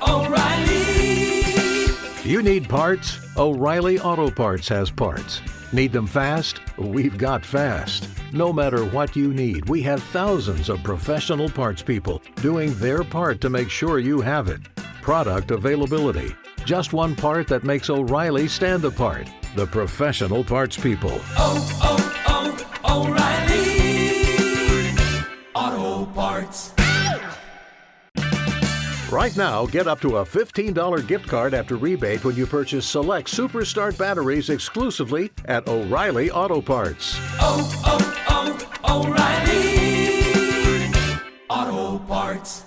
O'Reilly! You need parts? O'Reilly Auto Parts has parts. Need them fast? We've got fast. No matter what you need, we have thousands of professional parts people doing their part to make sure you have it. Product availability. Just one part that makes O'Reilly stand apart. The professional parts people. O'Reilly Auto Parts. Right now, get up to a $15 gift card after rebate when you purchase select Superstart batteries exclusively at O'Reilly Auto Parts. O'Reilly Auto Parts.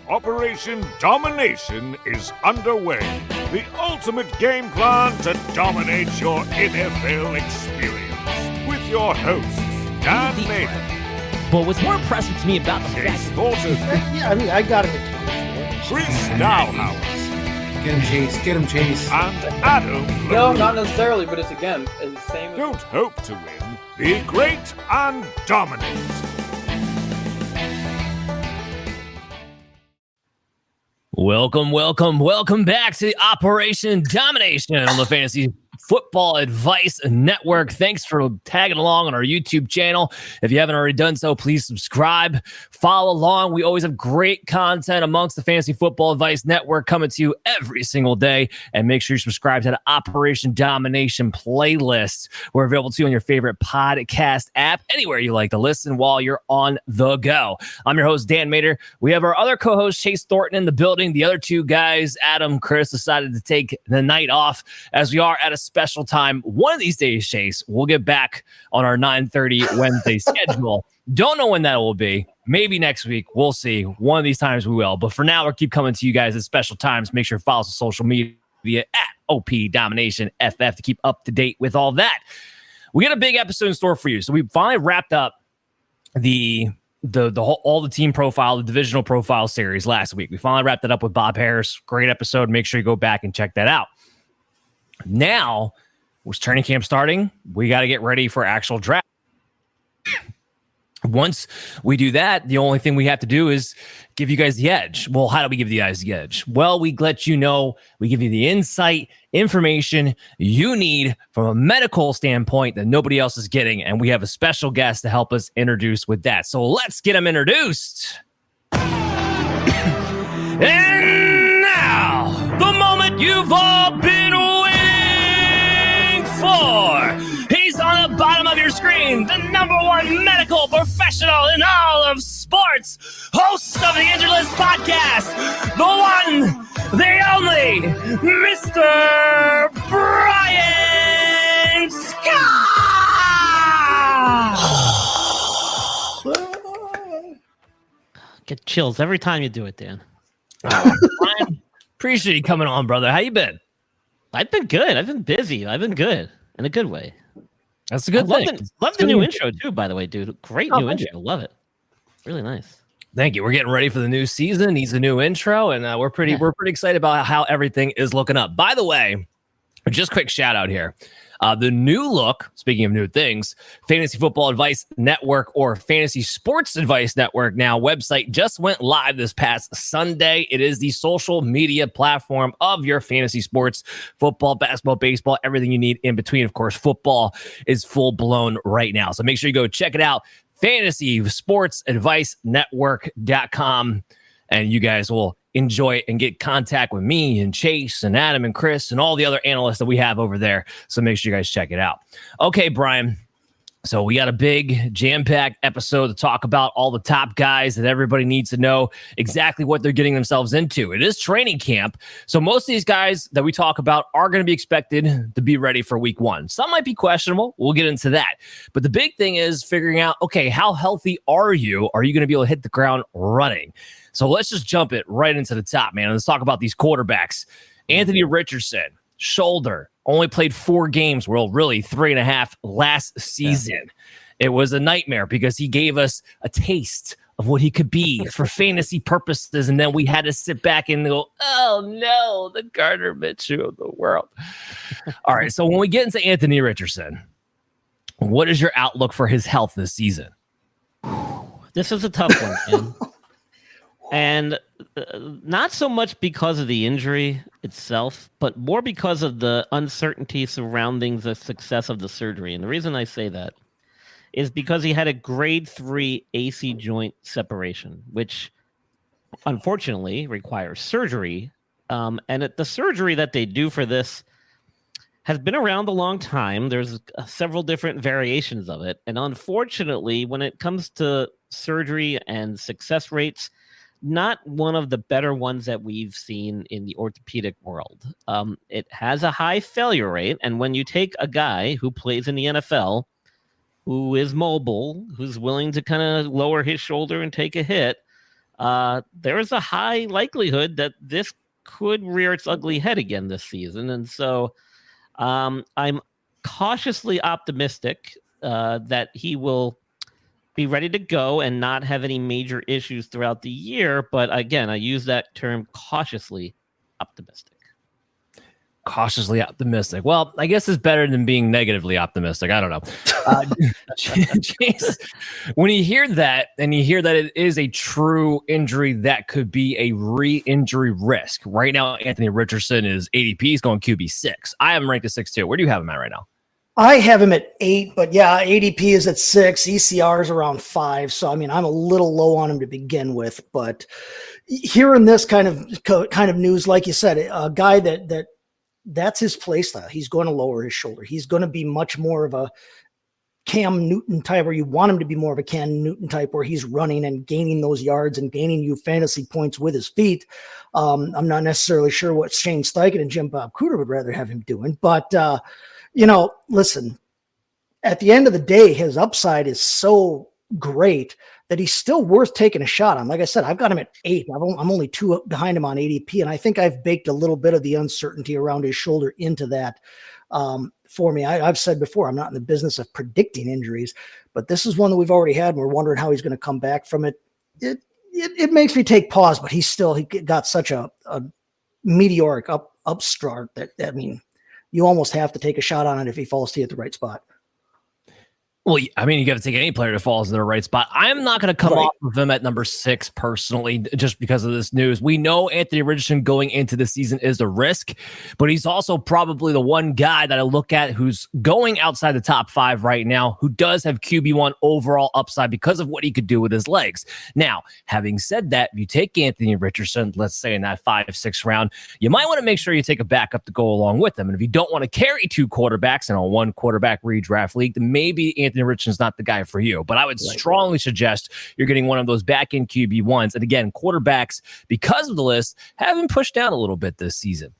Operation Domination is underway. The ultimate game plan to dominate your NFL experience. With your hosts, Dan Mader, But what's more impressive to me about the Chase fact Thornton, Yeah, I mean, I got it. Chris Dowhouse, Get him, Chase. and Adam No, Levine. not necessarily, but it's again it's the same. Don't hope to win. Be great and dominate. Welcome back to the Operation Domination on the Fantasy Football Advice Network. Thanks for tagging along on our YouTube channel. If you haven't already done so, please subscribe, follow along. We always have great content amongst the Fantasy Football Advice Network coming to you every single day. And make sure you subscribe to the Operation Domination playlist. We're available to you on your favorite podcast app, anywhere you like to listen while you're on the go. I'm your host, Dan Mader. We have our other co-host, Chase Thornton, in the building. The other two guys, Adam, Chris, decided to take the night off as we are at a special time. One of these days, Chase, we'll get back on our 9:30 Wednesday schedule. Don't know when that will be. Maybe next week. We'll see. One of these times we will. But for now, we'll keep coming to you guys at special times. Make sure to follow us on social media at OP Domination FF to keep up to date with all that. We got a big episode in store for you. So we finally wrapped up the whole, all the team profile, the divisional profile series last week. We finally wrapped it up with Bob Harris. Great episode. Make sure you go back and check that out. Now, with training camp starting, we got to get ready for actual draft. Once we do that, the only thing we have to do is give you guys the edge. Well, how do we give you guys the edge? Well, we let you know, we give you the insight, information you need from a medical standpoint that nobody else is getting. And we have a special guest to help us introduce with that. So let's get him introduced. And now, the moment you've all been waiting for. He's on the bottom of your screen, the #1 medical professional in all of sports, host of the Injured List podcast, the one, the only, Mr. Brian Scott! Get chills every time you do it, Dan. Brian, appreciate you coming on, brother. How you been? I've been good. I've been busy. I've been good in a good way. That's a good thing. Love the new intro too, by the way, dude. Great new intro. Love it. Really nice. Thank you. We're getting ready for the new season. Needs a new intro, and we're pretty excited about how everything is looking up. By the way, just quick shout out here. The new look, speaking of new things, Fantasy Football Advice Network or Fantasy Sports Advice Network now website just went live this past Sunday. It is the social media platform of your fantasy sports, football, basketball, baseball, everything you need in between. Of course, football is full blown right now. So make sure you go check it out. FantasySportsAdviceNetwork.com, and you guys will enjoy it and get contact with me and Chase and Adam and Chris and all the other analysts that we have over there. So make sure you guys check it out. Okay, Brian. So we got a big jam-packed episode to talk about all the top guys that everybody needs to know exactly what they're getting themselves into. It is training camp. So most of these guys that we talk about are going to be expected to be ready for week 1. Some might be questionable. We'll get into that. But the big thing is figuring out, okay, how healthy are you? Are you going to be able to hit the ground running? So let's just jump it right into the top, man. Let's talk about these quarterbacks. Anthony Richardson, shoulder, only played 4 games. Well, really 3.5 last season. Yeah. It was a nightmare because he gave us a taste of what he could be for fantasy purposes. And then we had to sit back and go, oh no, the Gardner Minshew of the world. All right. So when we get into Anthony Richardson, What is your outlook for his health this season? This is a tough one, man. And not so much because of the injury itself, but more because of the uncertainty surrounding the success of the surgery. And the reason I say that is because he had a grade 3 AC joint separation, which unfortunately requires surgery. And the surgery that they do for this has been around a long time. There's several different variations of it. And unfortunately, when it comes to surgery and success rates, not one of the better ones that we've seen in the orthopedic world. It has a high failure rate. And when you take a guy who plays in the NFL, who is mobile, who's willing to kind of lower his shoulder and take a hit, there is a high likelihood that this could rear its ugly head again this season. And so I'm cautiously optimistic that he will be ready to go and not have any major issues throughout the year. But again, I use that term cautiously optimistic. Cautiously optimistic. Well, I guess it's better than being negatively optimistic. I don't know. Chase, when you hear that and you hear that it is a true injury that could be a re-injury risk. Right now, Anthony Richardson is ADP. He's going QB6. I have him ranked at 6'2". Where do you have him at right now? I have him at 8, but yeah, ADP is at 6. ECR is around 5. So, I mean, I'm a little low on him to begin with. But hearing this kind of news, like you said, a guy that's his play style. He's going to lower his shoulder. He's going to be much more of a Cam Newton type, where you want him to be more of a Cam Newton type, where he's running and gaining those yards and gaining you fantasy points with his feet. I'm not necessarily sure what Shane Steichen and Jim Bob Cooter would rather have him doing, but listen, at the end of the day, his upside is so great that he's still worth taking a shot on. Like I said, I've got him at 8. I'm only 2 behind him on ADP, and I think I've baked a little bit of the uncertainty around his shoulder into that for me. I've said before, I'm not in the business of predicting injuries, but this is one that we've already had, and we're wondering how he's going to come back from it. It makes me take pause, but he got such a meteoric upstart that, I mean, you almost have to take a shot on it if he falls to you at the right spot. Well, I mean, you got to take any player that falls in the right spot. I'm not going to come off of him at number 6 personally, just because of this news. We know Anthony Richardson going into the season is a risk, but he's also probably the one guy that I look at who's going outside the top 5 right now, who does have QB1 overall upside because of what he could do with his legs. Now, having said that, if you take Anthony Richardson, let's say in that 5-6 round, you might want to make sure you take a backup to go along with him. And if you don't want to carry 2 quarterbacks in a 1 quarterback redraft league, then maybe Anthony Richardson's not the guy for you. But I would strongly suggest you're getting one of those back-end QB1s. And again, quarterbacks, because of the list, have been pushed down a little bit this season.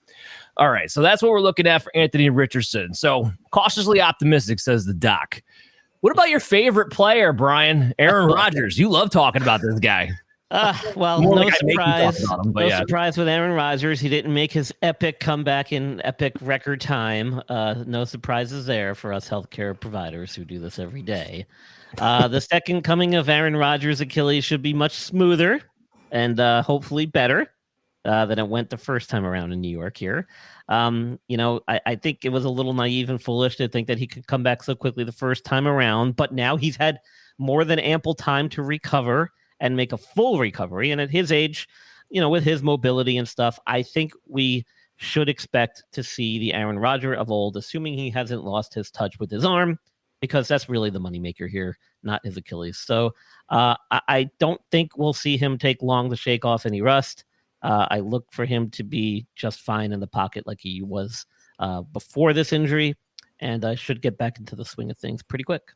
All right, so that's what we're looking at for Anthony Richardson. So cautiously optimistic, says the doc. What about your favorite player, Brian? Aaron Rodgers. You love talking about this guy. Well, no surprise with Aaron Rodgers. He didn't make his epic comeback in epic record time. No surprises there for us healthcare providers who do this every day. The second coming of Aaron Rodgers' Achilles should be much smoother and hopefully better than it went the first time around in New York here. I think it was a little naive and foolish to think that he could come back so quickly the first time around, but now he's had more than ample time to recover and make a full recovery. And at his age, with his mobility and stuff, I think we should expect to see the Aaron Rodgers of old, assuming he hasn't lost his touch with his arm, because that's really the moneymaker here, not his Achilles. So I don't think we'll see him take long to shake off any rust. I look for him to be just fine in the pocket like he was before this injury, and I should get back into the swing of things pretty quick.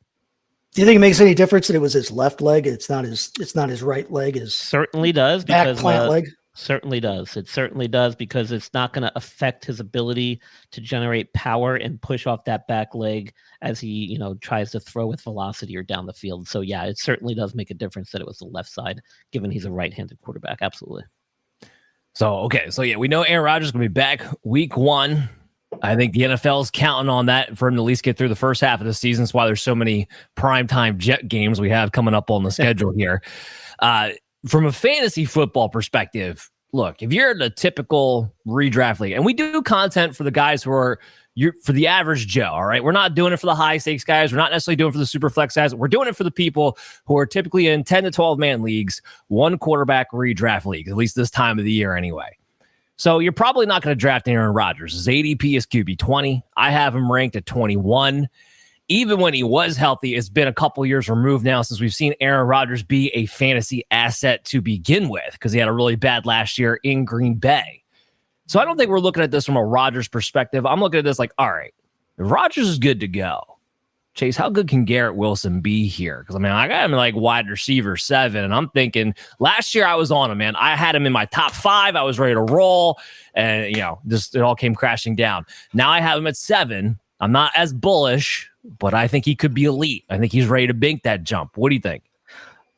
Do you think it makes any difference that it was his left leg? It's not his right leg. His certainly does, because plant leg. Certainly does. It certainly does, because it's not going to affect his ability to generate power and push off that back leg as he, tries to throw with velocity or down the field. So yeah, it certainly does make a difference that it was the left side, given he's a right-handed quarterback. Absolutely. So yeah, we know Aaron Rodgers is going to be back week 1. I think the NFL is counting on that for him to at least get through the first half of the season. That's why there's so many primetime Jet games we have coming up on the schedule here. From a fantasy football perspective, look, if you're in a typical redraft league, and we do content for the guys who are you're for the average Joe, all right? We're not doing it for the high stakes guys. We're not necessarily doing it for the super flex guys. We're doing it for the people who are typically in 10 to 12 man leagues, one quarterback redraft leagues, at least this time of the year anyway. So you're probably not going to draft Aaron Rodgers. His ADP is QB 20. I have him ranked at 21. Even when he was healthy, it's been a couple years removed now since we've seen Aaron Rodgers be a fantasy asset to begin with because he had a really bad last year in Green Bay. So I don't think we're looking at this from a Rodgers perspective. I'm looking at this like, all right, if Rodgers is good to go, Chase, how good can Garrett Wilson be here? Because, I mean, I got him like wide receiver 7, and I'm thinking last year I was on him, man. I had him in my top 5. I was ready to roll, and, just it all came crashing down. Now I have him at 7. I'm not as bullish, but I think he could be elite. I think he's ready to make that jump. What do you think?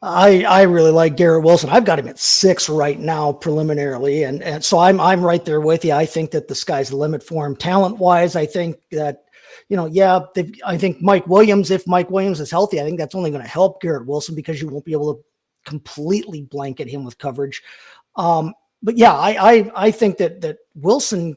I really like Garrett Wilson. I've got him at 6 right now preliminarily. And so I'm right there with you. I think that the sky's the limit for him. Talent wise, I think that, I think Mike Williams, if Mike Williams is healthy, I think that's only going to help Garrett Wilson because you won't be able to completely blanket him with coverage. But yeah, I think that Wilson,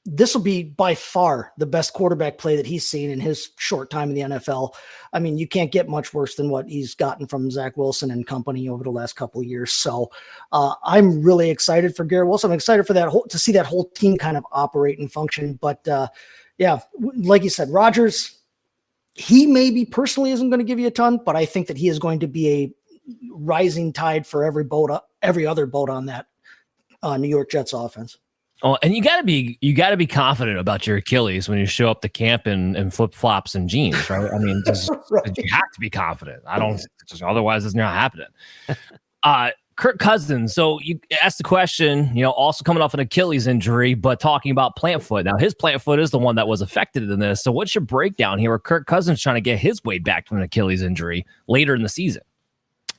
this will be by far the best quarterback play that he's seen in his short time in the NFL. I mean, you can't get much worse than what he's gotten from Zach Wilson and company over the last couple of years. So I'm really excited for Garrett Wilson. I'm excited for to see that whole team kind of operate and function. But yeah, like you said, Rodgers, he maybe personally isn't going to give you a ton, but I think that he is going to be a rising tide for every other boat on that New York Jets offense. Oh, and you gotta be confident about your Achilles when you show up to camp in flip flops and jeans, right? I mean, Right. you have to be confident. Otherwise it's not happening. Kirk Cousins. So you asked the question, also coming off an Achilles injury, but talking about plant foot. Now his plant foot is the one that was affected in this. So what's your breakdown here? Where Kirk Cousins trying to get his way back from an Achilles injury later in the season?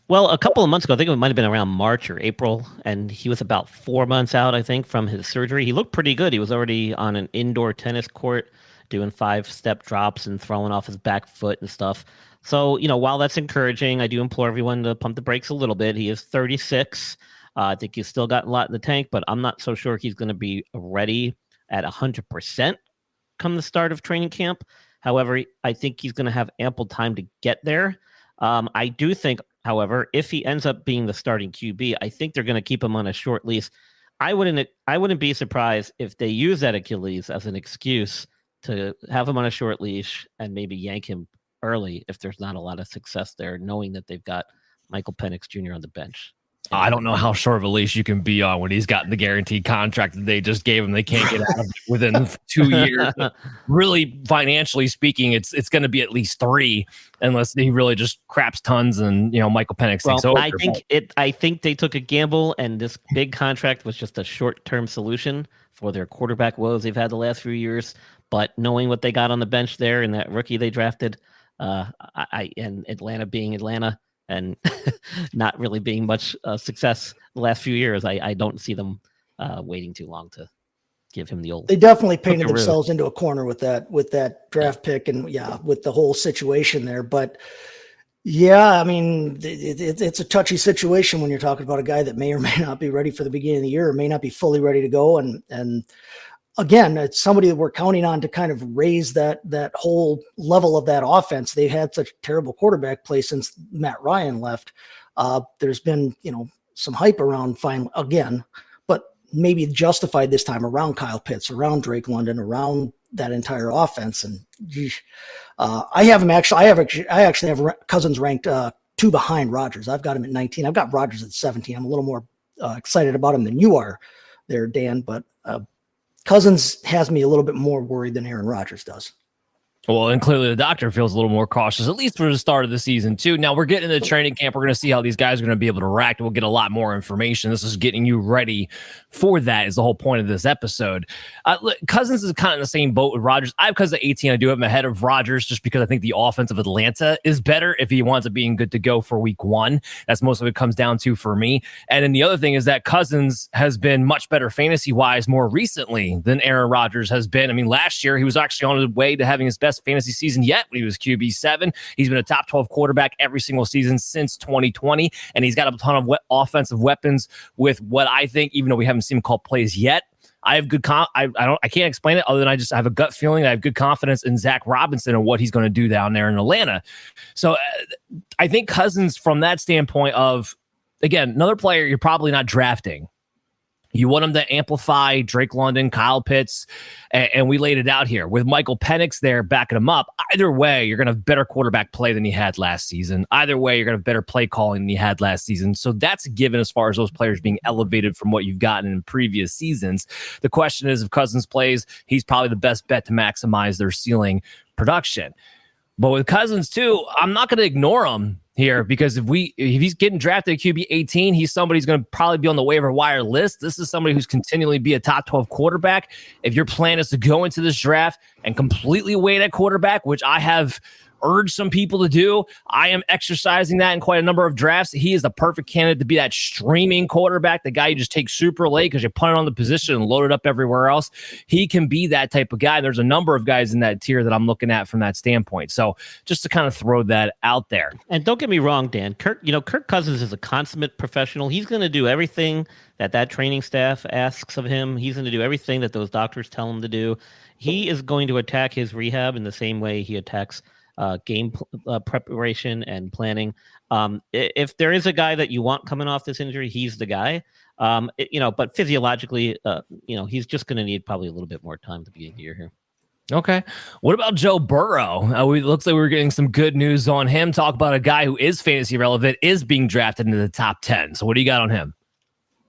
Well, a couple of months ago, I think it might have been around March or April, and he was about 4 months out, I think, from his surgery. He looked pretty good. He was already on an indoor tennis court doing 5-step drops and throwing off his back foot and stuff. So, while that's encouraging, I do implore everyone to pump the brakes a little bit. He is 36. I think he's still got a lot in the tank, but I'm not so sure he's going to be ready at 100% come the start of training camp. However, I think he's going to have ample time to get there. I do think, however, if he ends up being the starting QB, I think they're going to keep him on a short leash. I wouldn't be surprised if they use that Achilles as an excuse to have him on a short leash and maybe yank him early if there's not a lot of success there, knowing that they've got Michael Penix Jr. on the bench. I don't know how short of a leash you can be on when he's got the guaranteed contract that they just gave him. They can't get out of it within 2 years. Really, financially speaking, it's going to be at least 3 unless he really just craps tons and Michael Penix takes over. I think they took a gamble, and this big contract was just a short-term solution for their quarterback woes they've had the last few years. But knowing what they got on the bench there and that rookie they drafted, and Atlanta being Atlanta, and not really being much success the last few years, I don't see them waiting too long to give him the old. They definitely painted themselves into a corner with that draft pick and with the whole situation there. But yeah, I mean, it's a touchy situation when you're talking about a guy that may or may not be ready for the beginning of the year, or may not be fully ready to go. And again, it's somebody that we're counting on to kind of raise that whole level of that offense. They've had such terrible quarterback play since Matt Ryan left. There's been, some hype around again, but maybe justified this time around Kyle Pitts, around Drake London, around that entire offense. And I actually have Cousins ranked 2 behind Rodgers. I've got him at 19. I've got Rodgers at 17. I'm a little more excited about him than you are there, Dan, but Cousins has me a little bit more worried than Aaron Rodgers does. Well, and clearly the doctor feels a little more cautious, at least for the start of the season, too. Now, we're getting into training camp. We're going to see how these guys are going to be able to react. We'll get a lot more information. This is getting you ready for that is the whole point of this episode. Cousins is kind of in the same boat with Rodgers. I have Cousins at 18. I do have him ahead of Rodgers just because I think the offense of Atlanta is better if he wants it being good to go for week 1. That's most of it comes down to for me. And then the other thing is that Cousins has been much better fantasy-wise more recently than Aaron Rodgers has been. I mean, last year he was actually on his way to having his best fantasy season yet when he was QB7. He's been a top 12 quarterback every single season since 2020, and he's got a ton of offensive weapons with what I think, even though we haven't seen him call plays yet, I have I can't explain it other than I have a gut feeling. I have good confidence in Zach Robinson and what he's going to do down there in Atlanta. So I think Cousins, from that standpoint of, again, another player you're probably not drafting. You want him to amplify Drake London, Kyle Pitts, and we laid it out here. With Michael Penix there backing him up, either way, you're going to have better quarterback play than he had last season. Either way, you're going to have better play calling than he had last season. So that's a given as far as those players being elevated from what you've gotten in previous seasons. The question is, if Cousins plays, he's probably the best bet to maximize their ceiling production. But with Cousins, too, I'm not going to ignore him here, because if he's getting drafted at QB 18, he's somebody who's going to probably be on the waiver wire list. This is somebody who's continually be a top 12 quarterback. If your plan is to go into this draft and completely wait at quarterback, which I have urged some people to do, I am exercising that in quite a number of drafts. He is the perfect candidate to be that streaming quarterback, the guy you just take super late because you punt it on the position and load it up everywhere else. He can be that type of guy. There's a number of guys in that tier that I'm looking at from that standpoint. So just to kind of throw that out there. And don't get me wrong, Dan, Kirk Cousins is a consummate professional. He's going to do everything that training staff asks of him. He's going to do everything that those doctors tell him to do. He is going to attack his rehab in the same way he attacks game preparation and planning. If there is a guy that you want coming off this injury, he's the guy. But physiologically, he's just going to need probably a little bit more time to be a year here. Okay. What about Joe Burrow? It looks like we're getting some good news on him. Talk about a guy who is fantasy relevant, is being drafted into the top 10. So what do you got on him?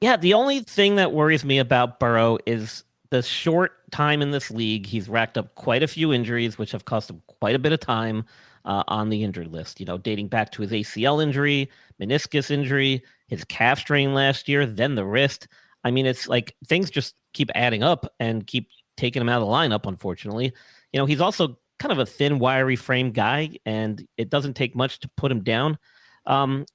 Yeah, the only thing that worries me about Burrow is the short time in this league. He's racked up quite a few injuries, which have cost him quite a bit of time on the injured list, dating back to his ACL injury, meniscus injury, his calf strain last year, then the wrist. I mean, it's like things just keep adding up and keep taking him out of the lineup, unfortunately. He's also kind of a thin, wiry frame guy, and it doesn't take much to put him down. I'm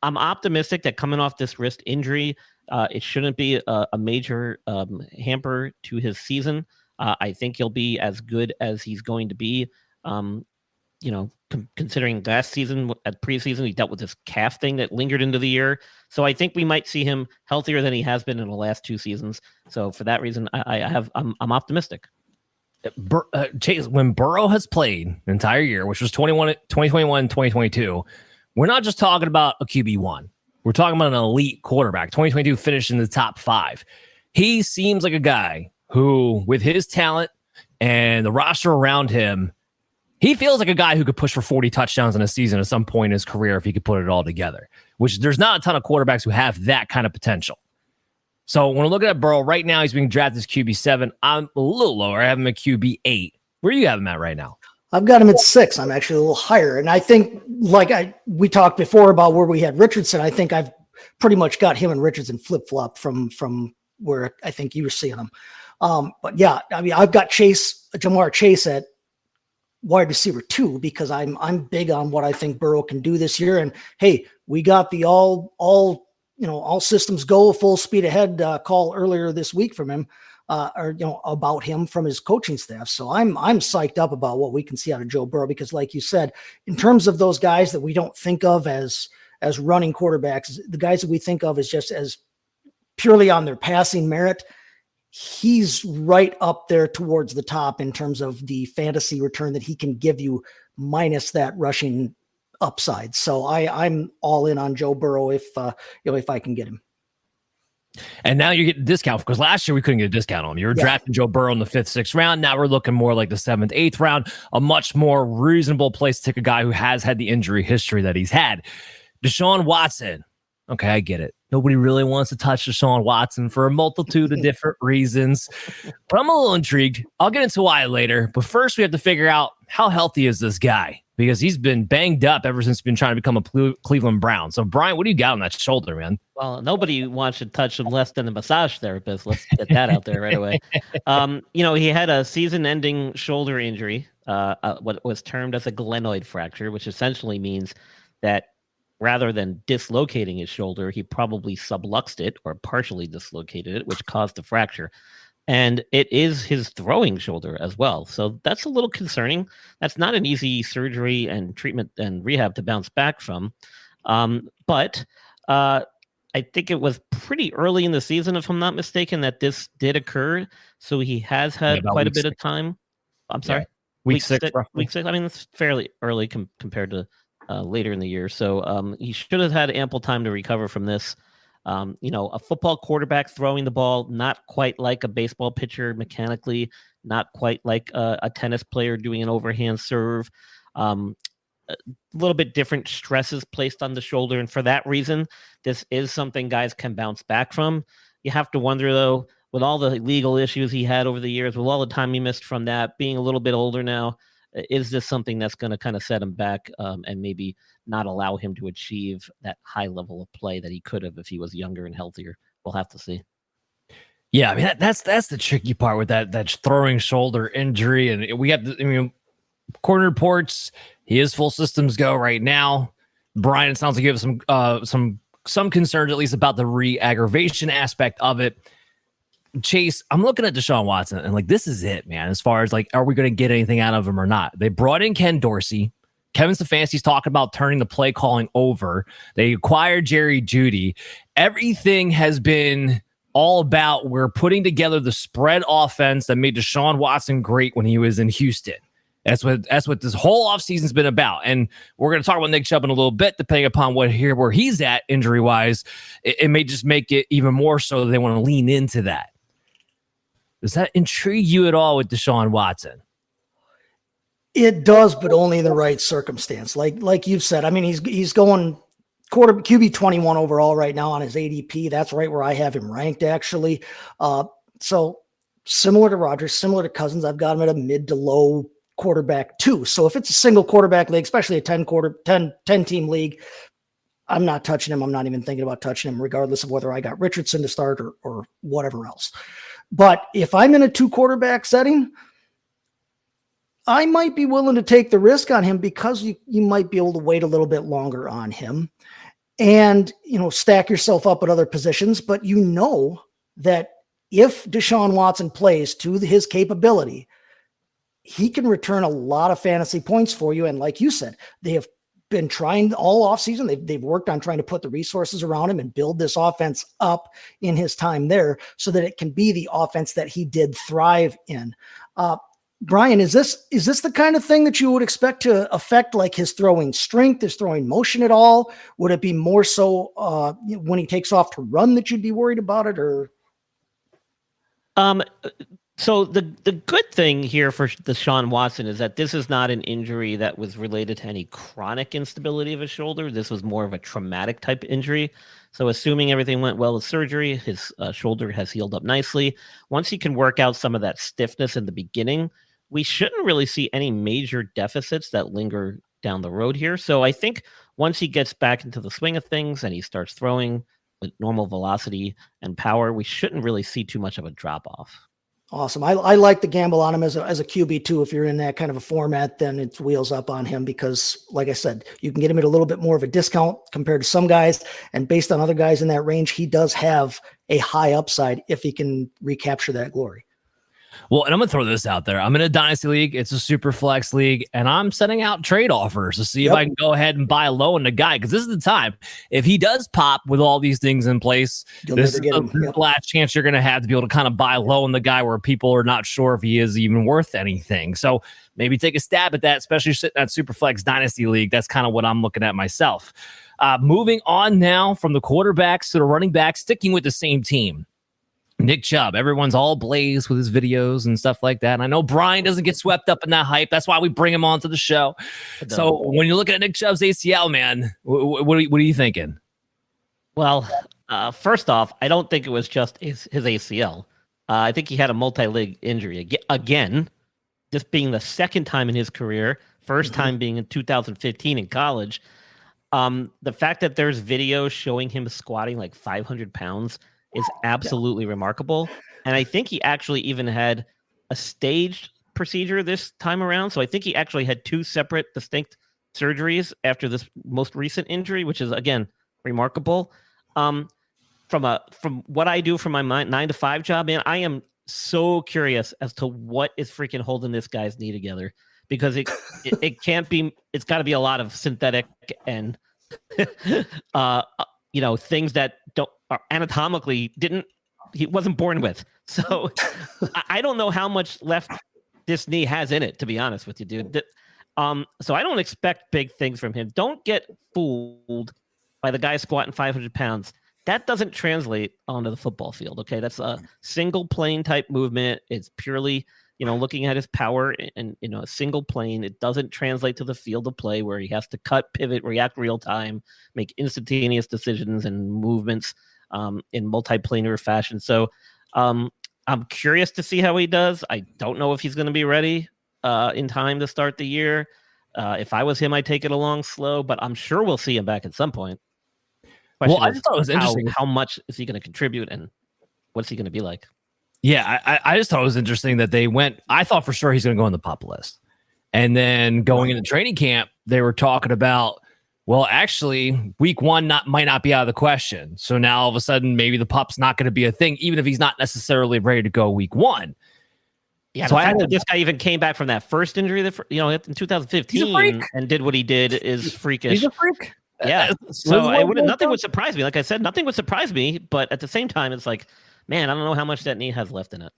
optimistic that coming off this wrist injury, it shouldn't be a major hamper to his season. I think he'll be as good as he's going to be. Considering last season at preseason, he dealt with this calf thing that lingered into the year. So I think we might see him healthier than he has been in the last two seasons. So for that reason, I'm optimistic. Chase, when Burrow has played an entire year, which was 2021, 2022, we're not just talking about a QB1. We're talking about an elite quarterback. 2022 finished in the top 5. He seems like a guy who, with his talent and the roster around him, he feels like a guy who could push for 40 touchdowns in a season at some point in his career if he could put it all together, which there's not a ton of quarterbacks who have that kind of potential. So when we're looking at Burrow right now, he's being drafted as QB7. I'm a little lower. I have him at QB8. Where do you have him at right now? I've got him at 6. I'm actually a little higher. And I think, we talked before about where we had Richardson. I think I've pretty much got him and Richardson flip-flop from where I think you were seeing them. But yeah, I mean, I've got Jamar Chase at wide receiver 2, because I'm big on what I think Burrow can do this year. And hey, we got the all systems go, full speed ahead call earlier this week from him. About him from his coaching staff. So I'm psyched up about what we can see out of Joe Burrow, because like you said, in terms of those guys that we don't think of as running quarterbacks, the guys that we think of as just as purely on their passing merit, he's right up there towards the top in terms of the fantasy return that he can give you minus that rushing upside. So I'm all in on Joe Burrow if I can get him. And now you get a discount, because last year we couldn't get a discount on him. You were drafting Joe Burrow in the 5th, 6th round. Now we're looking more like the 7th, 8th round, a much more reasonable place to take a guy who has had the injury history that he's had. Deshaun Watson. Okay, I get it. Nobody really wants to touch Deshaun Watson for a multitude of different reasons, but I'm a little intrigued. I'll get into why later. But first, we have to figure out how healthy is this guy, because he's been banged up ever since he's been trying to become a Cleveland Brown. So, Brian, what do you got on that shoulder, man? Well, nobody wants to touch him less than a massage therapist. Let's get that out there right away. He had a season-ending shoulder injury, what was termed as a glenoid fracture, which essentially means that rather than dislocating his shoulder, he probably subluxed it or partially dislocated it, which caused the fracture. And it is his throwing shoulder as well. So that's a little concerning. That's not an easy surgery and treatment and rehab to bounce back from. But I think it was pretty early in the season, if I'm not mistaken, that this did occur. So he has had about quite a week bit of 6. time. I'm sorry. Yeah. Week 6, roughly. Week 6. I mean, it's fairly early compared to later in the year. So he should have had ample time to recover from this. A football quarterback throwing the ball, not quite like a baseball pitcher mechanically, not quite like a tennis player doing an overhand serve. A little bit different stresses placed on the shoulder. And for that reason, this is something guys can bounce back from. You have to wonder, though, with all the legal issues he had over the years, with all the time he missed from that, being a little bit older now, is this something that's going to kind of set him back and maybe not allow him to achieve that high level of play that he could have if he was younger and healthier? We'll have to see. Yeah, I mean that's the tricky part with that throwing shoulder injury, and we have corner reports. He is full systems go right now. Brian, it sounds like you have some concerns at least about the re-aggravation aspect of it. Chase, I'm looking at Deshaun Watson and like this is it, man. As far as like, are we going to get anything out of him or not? They brought in Ken Dorsey. Kevin Stefanski's talking about turning the play calling over. They acquired Jerry Jeudy. Everything has been all about we're putting together the spread offense that made Deshaun Watson great when he was in Houston. That's what this whole offseason's been about. And we're going to talk about Nick Chubb in a little bit, depending upon where he's at injury-wise. It may just make it even more so that they want to lean into that. Does that intrigue you at all with Deshaun Watson? It does, but only in the right circumstance. Like you've said, I mean, he's going QB 21 overall right now on his ADP. That's right where I have him ranked, actually. So similar to Rodgers, similar to Cousins, I've got him at a mid to low quarterback 2. So if it's a single quarterback league, especially a 10 team league, I'm not touching him. I'm not even thinking about touching him, regardless of whether I got Richardson to start or whatever else. But if I'm in a 2 quarterback setting, I might be willing to take the risk on him because you might be able to wait a little bit longer on him and, stack yourself up at other positions. But that if Deshaun Watson plays to his capability, he can return a lot of fantasy points for you. And like you said, they have been trying all offseason. They've worked on trying to put the resources around him and build this offense up in his time there so that it can be the offense that he did thrive in. Brian, is this the kind of thing that you would expect to affect like his throwing strength, his throwing motion at all? Would it be more so when he takes off to run that you'd be worried about it, or? So the good thing here for Deshaun Watson is that this is not an injury that was related to any chronic instability of his shoulder. This was more of a traumatic type injury. So assuming everything went well with surgery, his shoulder has healed up nicely. Once he can work out some of that stiffness in the beginning, we shouldn't really see any major deficits that linger down the road here. So I think once he gets back into the swing of things and he starts throwing with normal velocity and power, we shouldn't really see too much of a drop off. Awesome. I like the gamble on him as a QB too. If you're in that kind of a format, then it's wheels up on him because, like I said, you can get him at a little bit more of a discount compared to some guys. And based on other guys in that range, he does have a high upside if he can recapture that glory. Well, and I'm going to throw this out there. I'm in a dynasty league. It's a super flex league, and I'm sending out trade offers to see if I can go ahead and buy low on the guy, because this is the time. If he does pop with all these things in place, this is the last chance you're going to have to be able to kind of buy low on the guy where people are not sure if he is even worth anything. So maybe take a stab at that, especially sitting at super flex dynasty league. That's kind of what I'm looking at myself. Moving on now from the quarterbacks to the running backs, sticking with the same team. Nick Chubb, everyone's all blazed with his videos and stuff like that. And I know Brian doesn't get swept up in that hype. That's why we bring him onto the show. So when you look at Nick Chubb's ACL, man, what are you thinking? Well, first off, I don't think it was just his ACL. I think he had a multi-leg injury again, this being the second time in his career, first time being in 2015 in college. The fact that there's video showing him squatting like 500 pounds is absolutely remarkable. And I think he actually even had a staged procedure this time around. So I think he actually had 2 separate distinct surgeries after this most recent injury, which is, again, remarkable. From what I do for my 9-to-5 job, man, I am so curious as to what is freaking holding this guy's knee together, because it can't be, it's got to be a lot of synthetic and things that don't anatomically he wasn't born with. So I don't know how much left this knee has in it, to be honest with you, dude. So I don't expect big things from him. Don't get fooled by the guy squatting 500 pounds. That doesn't translate onto the football field. Okay. That's a single plane type movement. It's purely, looking at his power and, a single plane. It doesn't translate to the field of play where he has to cut, pivot, react real time, make instantaneous decisions and movements in multiplanar fashion. So I'm curious to see how he does. I don't know if he's going to be ready in time to start the year. If I was him, I'd take it along slow, but I'm sure we'll see him back at some point. Well, I just thought it was interesting. How much is he going to contribute and what's he going to be like? Yeah, I just thought it was interesting that they went. I thought for sure he's going to go on the PUP list. And then going into training camp, they were talking about, well, actually, week 1 might not be out of the question. So now all of a sudden, maybe the PUP's not going to be a thing, even if he's not necessarily ready to go week 1. Yeah, so the fact that this guy even came back from that first injury, in 2015, and did what he did is freakish. He's a freak. Yeah. So nothing would surprise me. Like I said, nothing would surprise me. But at the same time, it's like, man, I don't know how much that knee has left in it.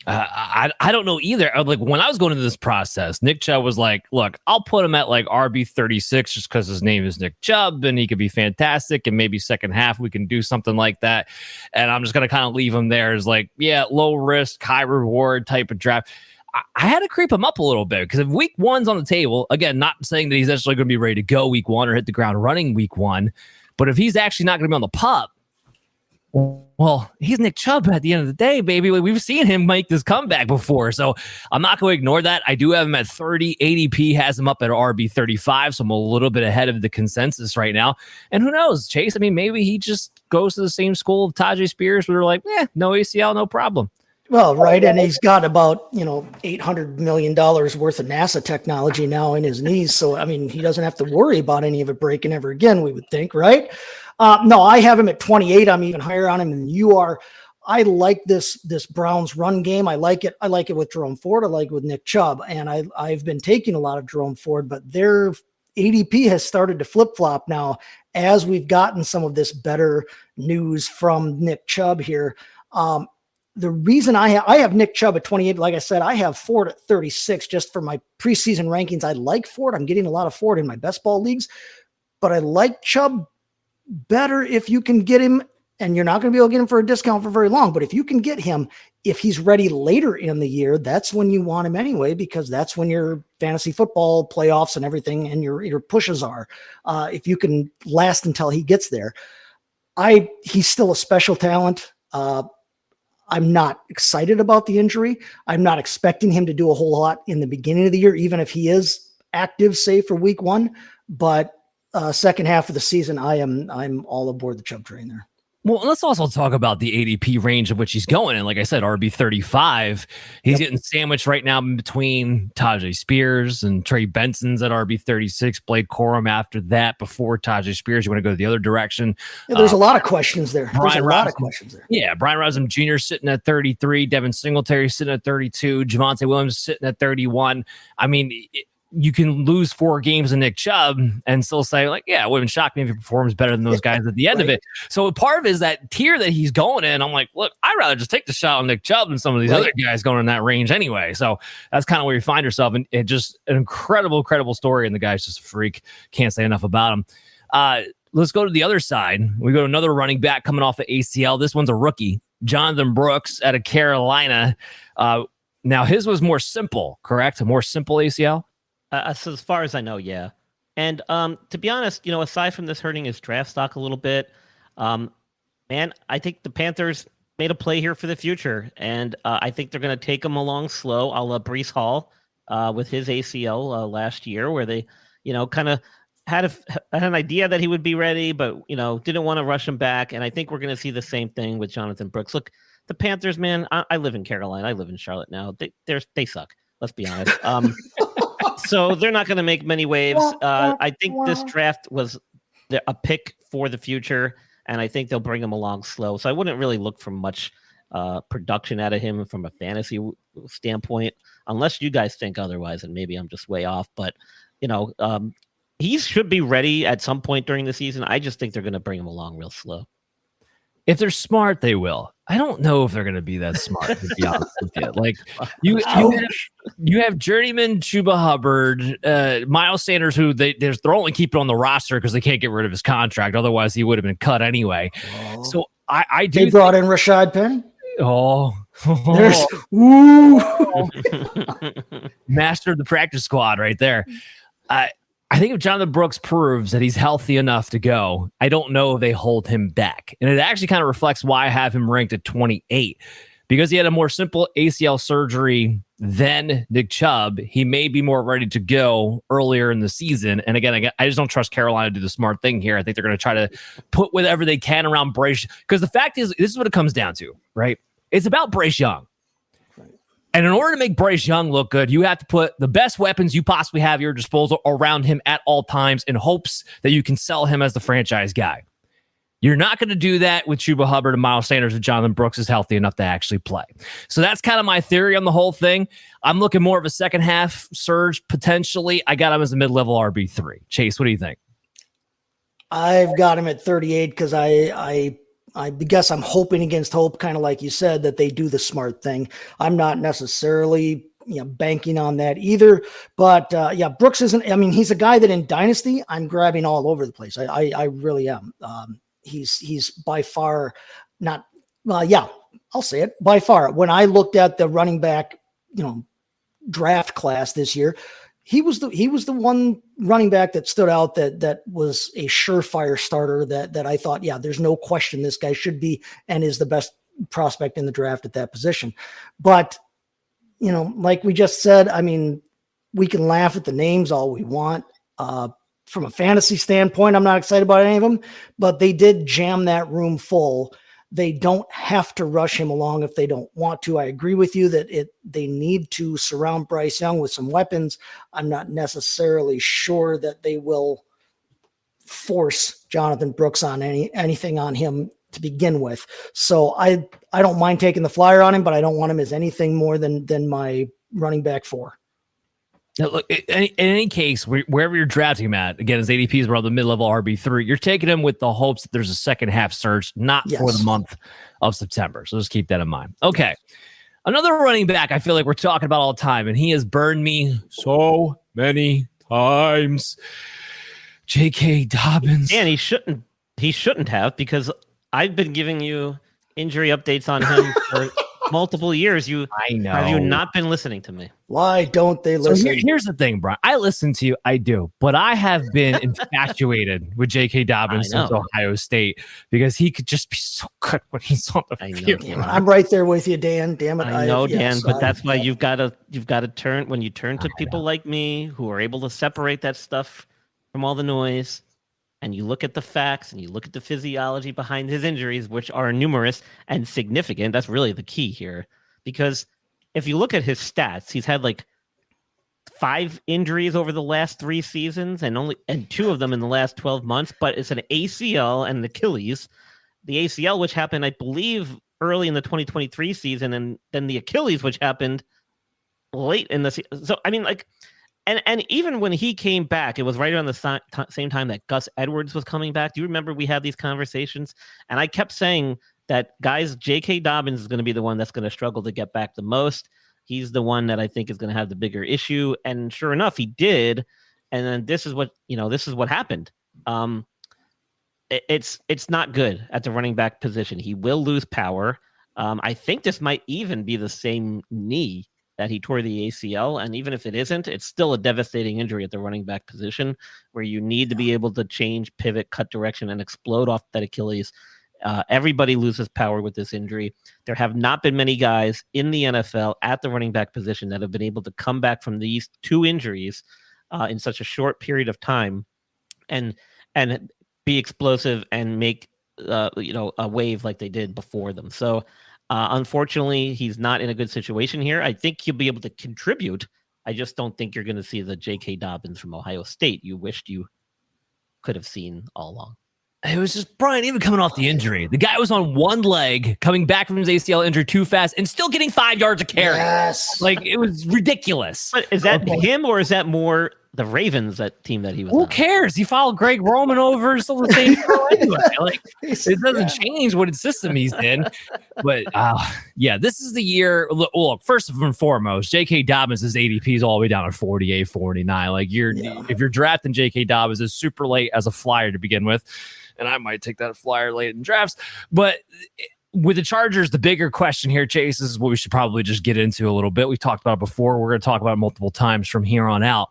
I don't know either. Like when I was going into this process, Nick Chubb was like, look, I'll put him at like RB 36 just because his name is Nick Chubb and he could be fantastic. And maybe second half we can do something like that. And I'm just going to kind of leave him there as like, yeah, low risk, high reward type of draft. I had to creep him up a little bit because if week 1's on the table, again, not saying that he's actually going to be ready to go week 1 or hit the ground running week 1, but if he's actually not going to be on the PUP, well, he's Nick Chubb at the end of the day, baby. We've seen him make this comeback before, so I'm not going to ignore that. I do have him at 30. ADP has him up at RB 35, so I'm a little bit ahead of the consensus right now. And who knows, Chase? I mean, maybe he just goes to the same school of Tajay Spears where they're like, no ACL, no problem. Well, right. And he's got about, $800 million worth of NASA technology now in his knees. So, I mean, he doesn't have to worry about any of it breaking ever again, we would think, right? No, I have him at 28. I'm even higher on him than you are. I like this Browns run game. I like it. I like it with Jerome Ford. I like it with Nick Chubb. And I've been taking a lot of Jerome Ford, but their ADP has started to flip-flop now as we've gotten some of this better news from Nick Chubb here. The reason I have Nick Chubb at 28, like I said, I have Ford at 36 just for my preseason rankings. I like Ford. I'm getting a lot of Ford in my best ball leagues, but I like Chubb better if you can get him, and you're not going to be able to get him for a discount for very long, but if you can get him, if he's ready later in the year, that's when you want him anyway, because that's when your fantasy football playoffs and everything and your pushes are. If you can last until he gets there, he's still a special talent. I'm not excited about the injury. I'm not expecting him to do a whole lot in the beginning of the year, even if he is active, say for week 1. But second half of the season, I'm all aboard the Chubb train there. Well, let's also talk about the ADP range of which he's going in. Like I said, RB 35. He's getting sandwiched right now between Tajay Spears and Trey Benson's at RB 36. Blake Corum after that. Before Tajay Spears, you want to go the other direction. Yeah, there's a lot of questions there. There's a lot of questions there. Yeah, Brian Robinson Jr. sitting at 33. Devin Singletary sitting at 32. Javonte Williams sitting at 31. I mean, you can lose 4 games in Nick Chubb and still say, like, yeah, it wouldn't shock me if he performs better than those guys at the end of it. So part of it is that tier that he's going in. I'm like, look, I'd rather just take the shot on Nick Chubb than some of these other guys going in that range anyway. So that's kind of where you find yourself. And it just an incredible story. And the guy's just a freak. Can't say enough about him. Let's go to the other side. We go to another running back coming off the ACL. This one's a rookie, Jonathan Brooks out of Carolina. Now his was more simple, correct? A more simple ACL? So as far as I know, yeah. And to be honest, aside from this hurting his draft stock a little bit, man, I think the Panthers made a play here for the future. And I think they're going to take him along slow, a la Breece Hall with his ACL last year, where they, kind of had an idea that he would be ready, but, didn't want to rush him back. And I think we're going to see the same thing with Jonathan Brooks. Look, the Panthers, man, I live in Carolina. I live in Charlotte now. They suck. Let's be honest. So they're not going to make many waves. I think this draft was a pick for the future, and I think they'll bring him along slow. So I wouldn't really look for much production out of him from a fantasy standpoint, unless you guys think otherwise, and maybe I'm just way off. But, he should be ready at some point during the season. I just think they're going to bring him along real slow. If they're smart, they will. I don't know if they're going to be that smart, to be honest with you. Like, you have journeyman Chuba Hubbard, Miles Sanders, who they're only keeping on the roster because they can't get rid of his contract. Otherwise, he would have been cut anyway. Oh. So I do. They brought in Rashad Penny. Master of the practice squad right there. I think if Jonathan Brooks proves that he's healthy enough to go, I don't know if they hold him back. And it actually kind of reflects why I have him ranked at 28. Because he had a more simple ACL surgery than Nick Chubb, he may be more ready to go earlier in the season. And again, I just don't trust Carolina to do the smart thing here. I think they're going to try to put whatever they can around Bryce. Because the fact is, this is what it comes down to, right? It's about Bryce Young. And in order to make Bryce Young look good, you have to put the best weapons you possibly have at your disposal around him at all times in hopes that you can sell him as the franchise guy. You're not going to do that with Chuba Hubbard and Miles Sanders if Jonathan Brooks is healthy enough to actually play. So that's kind of my theory on the whole thing. I'm looking more of a second half surge potentially. I got him as a mid-level RB3. Chase, what do you think? I've got him at 38 because I guess I'm hoping against hope, kind of like you said, that they do the smart thing. I'm not necessarily banking on that either. But Brooks isn't. I mean, he's a guy that in Dynasty I'm grabbing all over the place. I really am. He's by far not. I'll say it by far. When I looked at the running back, draft class this year, he was the one running back that stood out that was a surefire starter that I thought, there's no question this guy should be and is the best prospect in the draft at that position. But, like we just said, I mean, we can laugh at the names all we want. From a fantasy standpoint, I'm not excited about any of them, but they did jam that room full. They don't have to rush him along if they don't want to. I agree with you that they need to surround Bryce Young with some weapons. I'm not necessarily sure that they will force Jonathan Brooks on anything on him to begin with. So I don't mind taking the flyer on him, but I don't want him as anything more than my running back 4. Now, look, in any case, wherever you're drafting him at, again, his ADP is around the mid-level RB3. You're taking him with the hopes that there's a second half surge, not for the month of September. So just keep that in mind. Okay. Another running back I feel like we're talking about all the time, and he has burned me so many times. J.K. Dobbins. And he shouldn't have, because I've been giving you injury updates on him for multiple years. I know. Have you not been listening to me? Why don't they listen? So here's the thing, Brian. I listen to you. I do. But I have been infatuated with J.K. Dobbins since Ohio State because he could just be so good when he's on the field. I'm right there with you, Dan. Damn it. I know, Dan, but that's why you've got to turn, when you turn to people like me who are able to separate that stuff from all the noise, and you look at the facts and you look at the physiology behind his injuries, which are numerous and significant. That's really the key here, because if you look at his stats, he's had like 5 injuries over the last 3 seasons and 2 of them in the last 12 months, but it's an ACL and an Achilles. The ACL, which happened, I believe, early in the 2023 season, and then the Achilles, which happened late in the season. So, I mean, like, And even when he came back, it was right around the same time that Gus Edwards was coming back. Do you remember we had these conversations? And I kept saying that, guys, J.K. Dobbins is going to be the one that's going to struggle to get back the most. He's the one that I think is going to have the bigger issue. And sure enough, he did. And then this is what happened. It's not good at the running back position. He will lose power. I think this might even be the same knee that he tore the ACL. And even if it isn't, it's still a devastating injury at the running back position where you need to be able to change, pivot, cut direction, and explode off that Achilles. Everybody loses power with this injury. There have not been many guys in the NFL at the running back position that have been able to come back from these 2 injuries in such a short period of time and be explosive and make a wave like they did before them. So unfortunately, he's not in a good situation here. I think he'll be able to contribute. I just don't think you're going to see the J.K. Dobbins from Ohio State you wished you could have seen all along. It was just, Brian, even coming off the injury. The guy was on one leg, coming back from his ACL injury too fast, and still getting 5 yards of carry. Yes. Like, it was ridiculous. But is that him, or is that more the Ravens, that team that he was Who on. cares? He followed Greg Roman over still the same show anyway. Like, it doesn't change what system he's in. But yeah, this is the year. Look, first and foremost, J.K. Dobbins' ADP is all the way down at 48, 49. Like, if you're drafting J.K. Dobbins, it's super late as a flyer to begin with. And I might take that flyer late in drafts. But with the Chargers, the bigger question here, Chase, is what we should probably just get into a little bit. We've talked about it before. We're going to talk about it multiple times from here on out.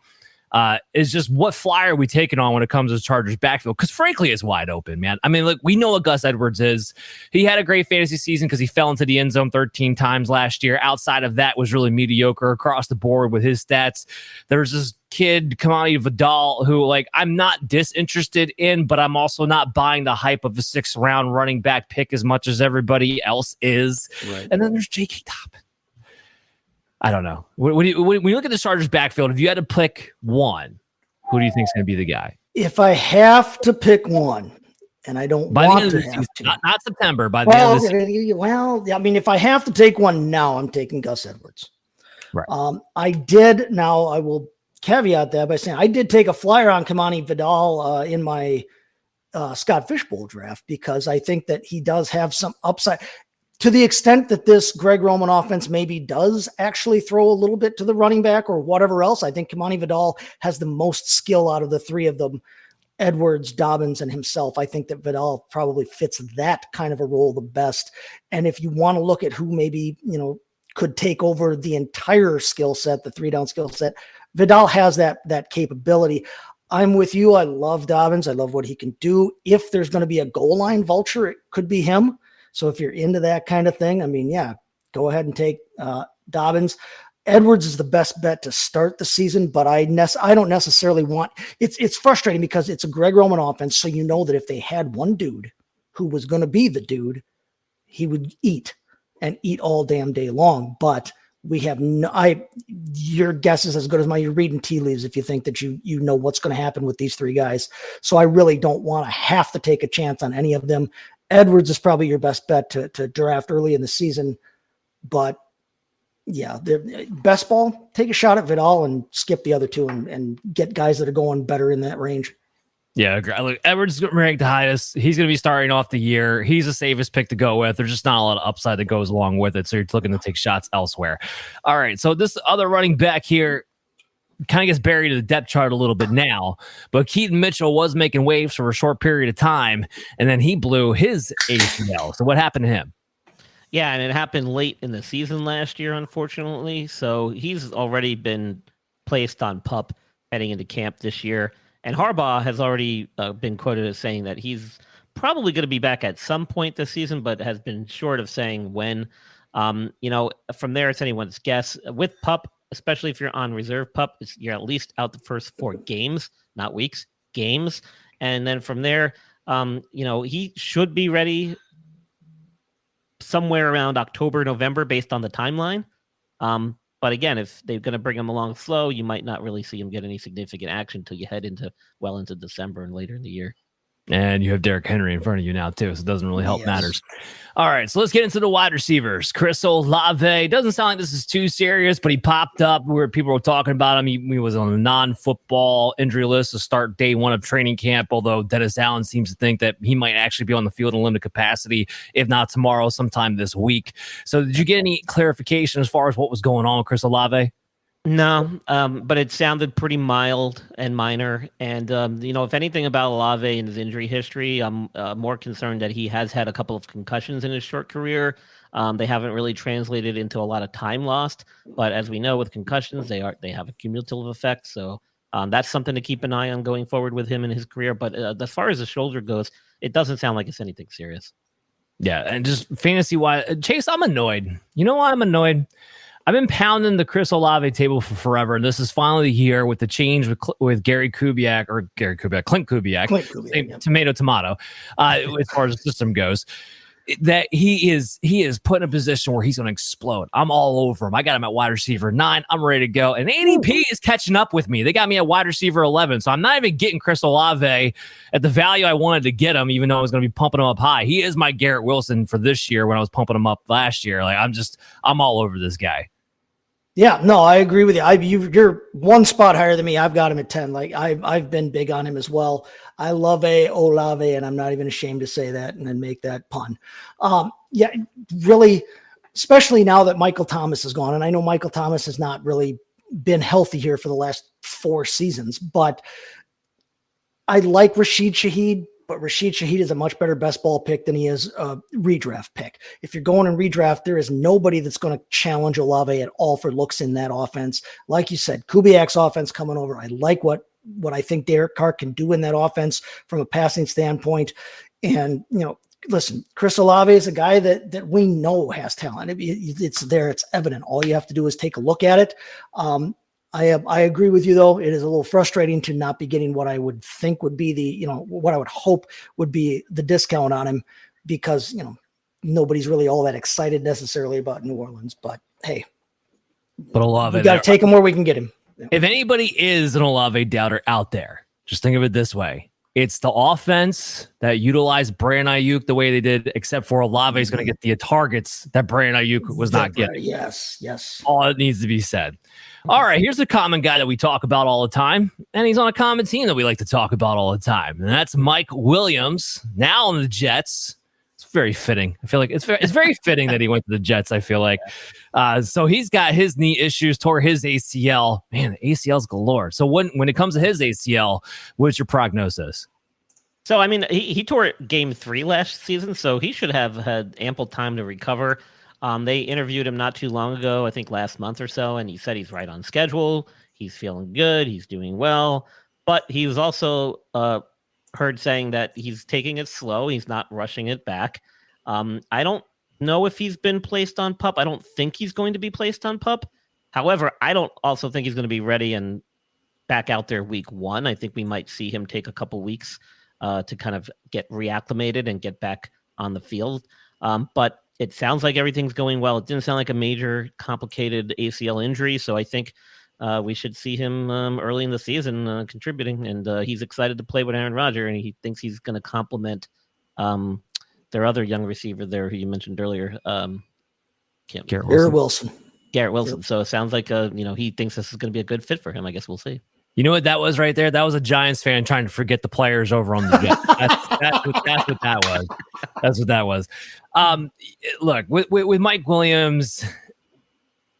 Is just what flyer are we taking on when it comes to the Chargers backfield? Because frankly, it's wide open, man. I mean, look, we know what Gus Edwards is. He had a great fantasy season because he fell into the end zone 13 times last year. Outside of that, was really mediocre across the board with his stats. There's this kid, Kamani Vidal, who, like, I'm not disinterested in, but I'm also not buying the hype of a 6th round running back pick as much as everybody else is. Right. And then there's J.K. Dobbins. I don't know. When you look at the Chargers backfield, if you had to pick one, who do you think is going to be the guy? If I have to pick one, and I don't by want the end to of the have season, to. Not September, by the end of the season. Well, I mean, if I have to take one now, I'm taking Gus Edwards. Right. I will caveat that by saying I did take a flyer on Kamani Vidal in my Scott Fishbowl draft because I think that he does have some upside. To the extent that this Greg Roman offense maybe does actually throw a little bit to the running back or whatever else, I think Kamani Vidal has the most skill out of the three of them, Edwards, Dobbins, and himself. I think that Vidal probably fits that kind of a role the best. And if you want to look at who maybe, could take over the entire skill set, the 3-down skill set, Vidal has that capability. I'm with you. I love Dobbins. I love what he can do. If there's going to be a goal line vulture, it could be him. So if you're into that kind of thing, I mean, yeah, go ahead and take Dobbins. Edwards is the best bet to start the season, but I don't necessarily want it's frustrating because it's a Greg Roman offense. So you know that if they had one dude who was going to be the dude, he would eat all damn day long. But we have your guess is as good as mine. You're reading tea leaves if you think that you know what's going to happen with these three guys. So I really don't want to have to take a chance on any of them. Edwards is probably your best bet to draft early in the season, but yeah, best ball, take a shot at Vidal and skip the other two and get guys that are going better in that range. Yeah, look, Edwards is ranked the highest. He's going to be starting off the year. He's the safest pick to go with. There's just not a lot of upside that goes along with it, so you're looking to take shots elsewhere. All right, so this other running back here kind of gets buried in the depth chart a little bit now, but Keaton Mitchell was making waves for a short period of time, and then he blew his ACL. So what happened to him? Yeah, and it happened late in the season last year, unfortunately. So he's already been placed on PUP heading into camp this year. And Harbaugh has already been quoted as saying that he's probably going to be back at some point this season, but has been short of saying when. From there, it's anyone's guess. With PUP, especially if you're on reserve PUP, you're at least out the first 4 games, not weeks, games. And then from there, he should be ready somewhere around October, November, based on the timeline. But again, if they're going to bring him along slow, you might not really see him get any significant action until you head into December and later in the year. And you have Derrick Henry in front of you now, too, so it doesn't really help matters. All right, so let's get into the wide receivers. Chris Olave. Doesn't sound like this is too serious, but he popped up where people were talking about him. He was on the non-football injury list to start day 1 of training camp, although Dennis Allen seems to think that he might actually be on the field in limited capacity, if not tomorrow, sometime this week. So did you get any clarification as far as what was going on with Chris Olave? No, but it sounded pretty mild and minor. And, if anything about Olave and his injury history, I'm more concerned that he has had a couple of concussions in his short career. They haven't really translated into a lot of time lost. But as we know, with concussions, they have a cumulative effect. So that's something to keep an eye on going forward with him in his career. But as far as the shoulder goes, it doesn't sound like it's anything serious. Yeah, and just fantasy-wise, Chase, I'm annoyed. You know why I'm annoyed? I've been pounding the Chris Olave table for forever, and this is finally the year with the change with Clint Kubiak, tomato, as far as the system goes, that he is put in a position where he's going to explode. I'm all over him. I got him at wide receiver 9. I'm ready to go. And ADP is catching up with me. They got me at wide receiver 11, so I'm not even getting Chris Olave at the value I wanted to get him, even though I was going to be pumping him up high. He is my Garrett Wilson for this year when I was pumping him up last year. Like I'm all over this guy. Yeah, no, I agree with you. You're one spot higher than me. I've got him at 10. Like I've been big on him as well. I love Olave, and I'm not even ashamed to say that and then make that pun. Yeah, really, especially now that Michael Thomas is gone. And I know Michael Thomas has not really been healthy here for the last 4 seasons, but I like Rashid Shaheed. But Rashid Shaheed is a much better best ball pick than he is a redraft pick. If you're going in redraft, there is nobody that's going to challenge Olave at all for looks in that offense. Like you said, Kubiak's offense coming over. I like what I think Derek Carr can do in that offense from a passing standpoint. And, listen, Chris Olave is a guy that we know has talent. It's there. It's evident. All you have to do is take a look at it. I agree with you, though. It is a little frustrating to not be getting what I would think would be what I would hope would be the discount on him, because, nobody's really all that excited necessarily about New Orleans. But hey, but Olave, we got to take him where we can get him. If anybody is an Olave doubter out there, just think of it this way. It's the offense that utilized Brandon Ayuk the way they did, except for Olave is going to get the targets that Brandon Ayuk was not getting. Yes. All it needs to be said. All right, here's a common guy that we talk about all the time, and he's on a common team that we like to talk about all the time, and that's Mike Williams, now on the Jets. It's very fitting. I feel like it's very fitting that he went to the Jets, I feel like. So he's got his knee issues, tore his ACL. Man, the ACL's galore. So when it comes to his ACL, what's your prognosis? So, I mean, he tore it game 3 last season, so he should have had ample time to recover. They interviewed him not too long ago, I think last month or so, and he said he's right on schedule. He's feeling good. He's doing well. But he was also heard saying that he's taking it slow. He's not rushing it back. I don't know if he's been placed on PUP. I don't think he's going to be placed on PUP. However, I don't also think he's going to be ready and back out there week 1. I think we might see him take a couple weeks to kind of get reacclimated and get back on the field. But it sounds like everything's going well. It didn't sound like a major complicated ACL injury. So I think we should see him early in the season contributing. And he's excited to play with Aaron Rodgers, and he thinks he's going to complement their other young receiver there who you mentioned earlier. Garrett Wilson. Yep. So it sounds like he thinks this is going to be a good fit for him. I guess we'll see. You know what that was right there? That was a Giants fan trying to forget the players over on the Jets. That's what that was. That's what that was. Look, with Mike Williams,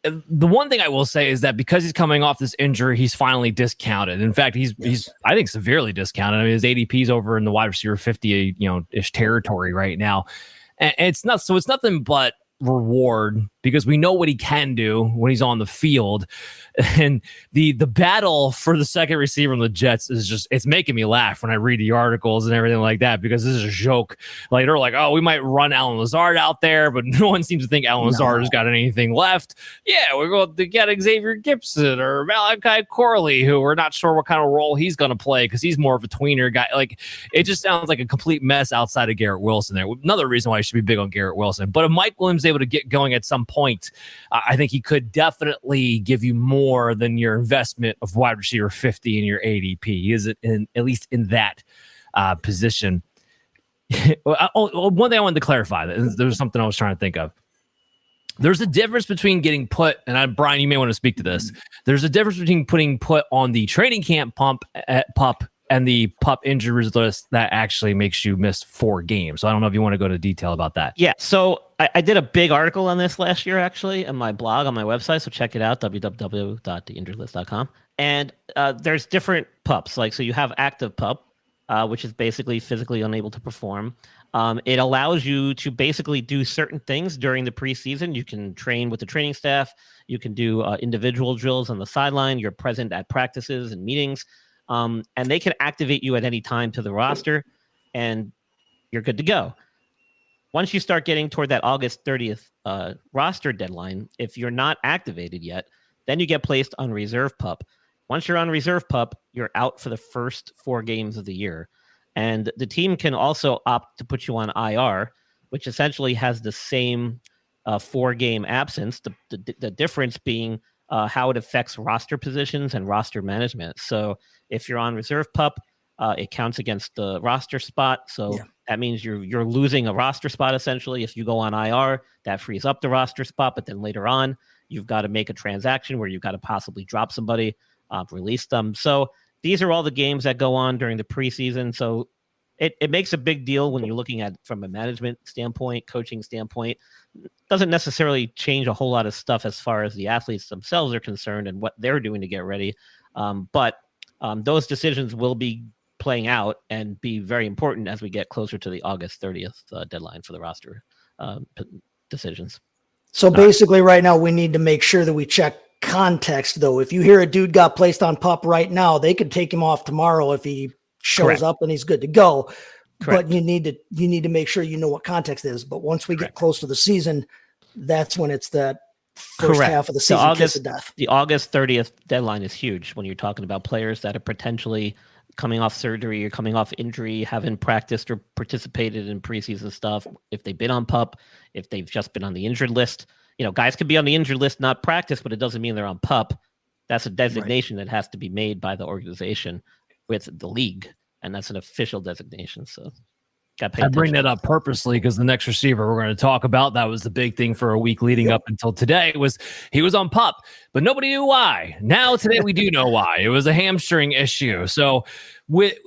the one thing I will say is that because he's coming off this injury, he's finally discounted. In fact, he's I think severely discounted. I mean, his ADP is over in the wide receiver 50 ish territory right now, and it's nothing but reward because we know what he can do when he's on the field. And the battle for the second receiver on the Jets is it's making me laugh when I read the articles and everything like that, because this is a joke. Like they're like, oh, we might run Allen Lazard out there, but no one seems to think Allen Lazard has got anything left. Yeah, we're going to get Xavier Gibson or Malachi Corley, who we're not sure what kind of role he's going to play because he's more of a tweener guy. Like it just sounds like a complete mess outside of Garrett Wilson there. Another reason why I should be big on Garrett Wilson. But if Mike Williams is able to get going at some point, I think he could definitely give you more than your investment of wide receiver 50 in your ADP. He is at least in that position. One thing I wanted to clarify, there was something I was trying to think of. There's a difference between getting put, and Brian, you may want to speak to this. There's a difference between putting put on the training camp PUP and the PUP injuries list that actually makes you miss 4 games. So I don't know if you want to go into detail about that. Yeah. So I did a big article on this last year, actually, on my blog, on my website. So check it out, www.theinjuredlist.com. And there's different PUPs. So you have active PUP, which is basically physically unable to perform. It allows you to basically do certain things during the preseason. You can train with the training staff. You can do individual drills on the sideline. You're present at practices and meetings. And they can activate you at any time to the roster, and you're good to go. Once you start getting toward that August 30th roster deadline, if you're not activated yet, then you get placed on reserve PUP. Once you're on reserve PUP, you're out for the first 4 games of the year. And the team can also opt to put you on IR, which essentially has the same 4-game absence, the difference being how it affects roster positions and roster management. So if you're on reserve PUP, it counts against the roster spot. So that means you're losing a roster spot, essentially. If you go on IR, that frees up the roster spot, but then later on, You've got to make a transaction where you've got to possibly drop somebody, release them. So these are all the games that go on during the preseason. So it makes a big deal when you're looking at from a management standpoint, coaching standpoint. Doesn't necessarily change a whole lot of stuff as far as the athletes themselves are concerned and what they're doing to get ready. But those decisions will be playing out and be very important as we get closer to the August 30th deadline for the roster decisions. So basically right now we need to make sure that we check context, though. If you hear a dude got placed on PUP right now, they could take him off tomorrow if he shows up and he's good to go. Correct. But you need to make sure you know what context is. But once we get close to the season, that's when it's that first half of the season kiss of death. The August 30th deadline is huge when you're talking about players that are potentially coming off surgery or coming off injury, haven't practiced or participated in preseason stuff. If they've been on PUP, if they've just been on the injured list, guys could be on the injured list, not practice, but it doesn't mean they're on PUP. That's a designation that has to be made by the organization with the league, and that's an official designation. So I bring that up purposely because the next receiver we're going to talk about, that was the big thing for a week leading up until today, was he was on PUP, but nobody knew why. Now today we do know why. It was a hamstring issue. So with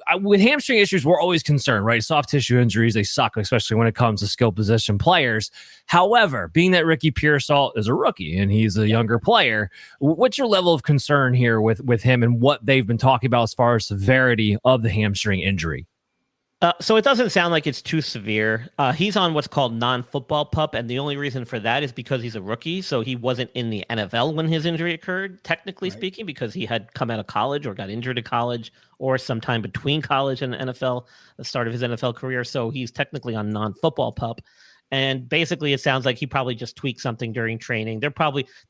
hamstring issues, we're always concerned, right? Soft tissue injuries, they suck, especially when it comes to skill position players. However, being that Ricky Pearsall is a rookie and he's a younger player, what's your level of concern here with him and what they've been talking about as far as severity of the hamstring injury? So it doesn't sound like it's too severe. He's on what's called non-football PUP, and the only reason for that is because he's a rookie, so he wasn't in the NFL when his injury occurred, technically speaking, because he had come out of college or got injured at college or sometime between college and the NFL, the start of his NFL career. So he's technically on non-football PUP. And basically, it sounds like he probably just tweaked something during training.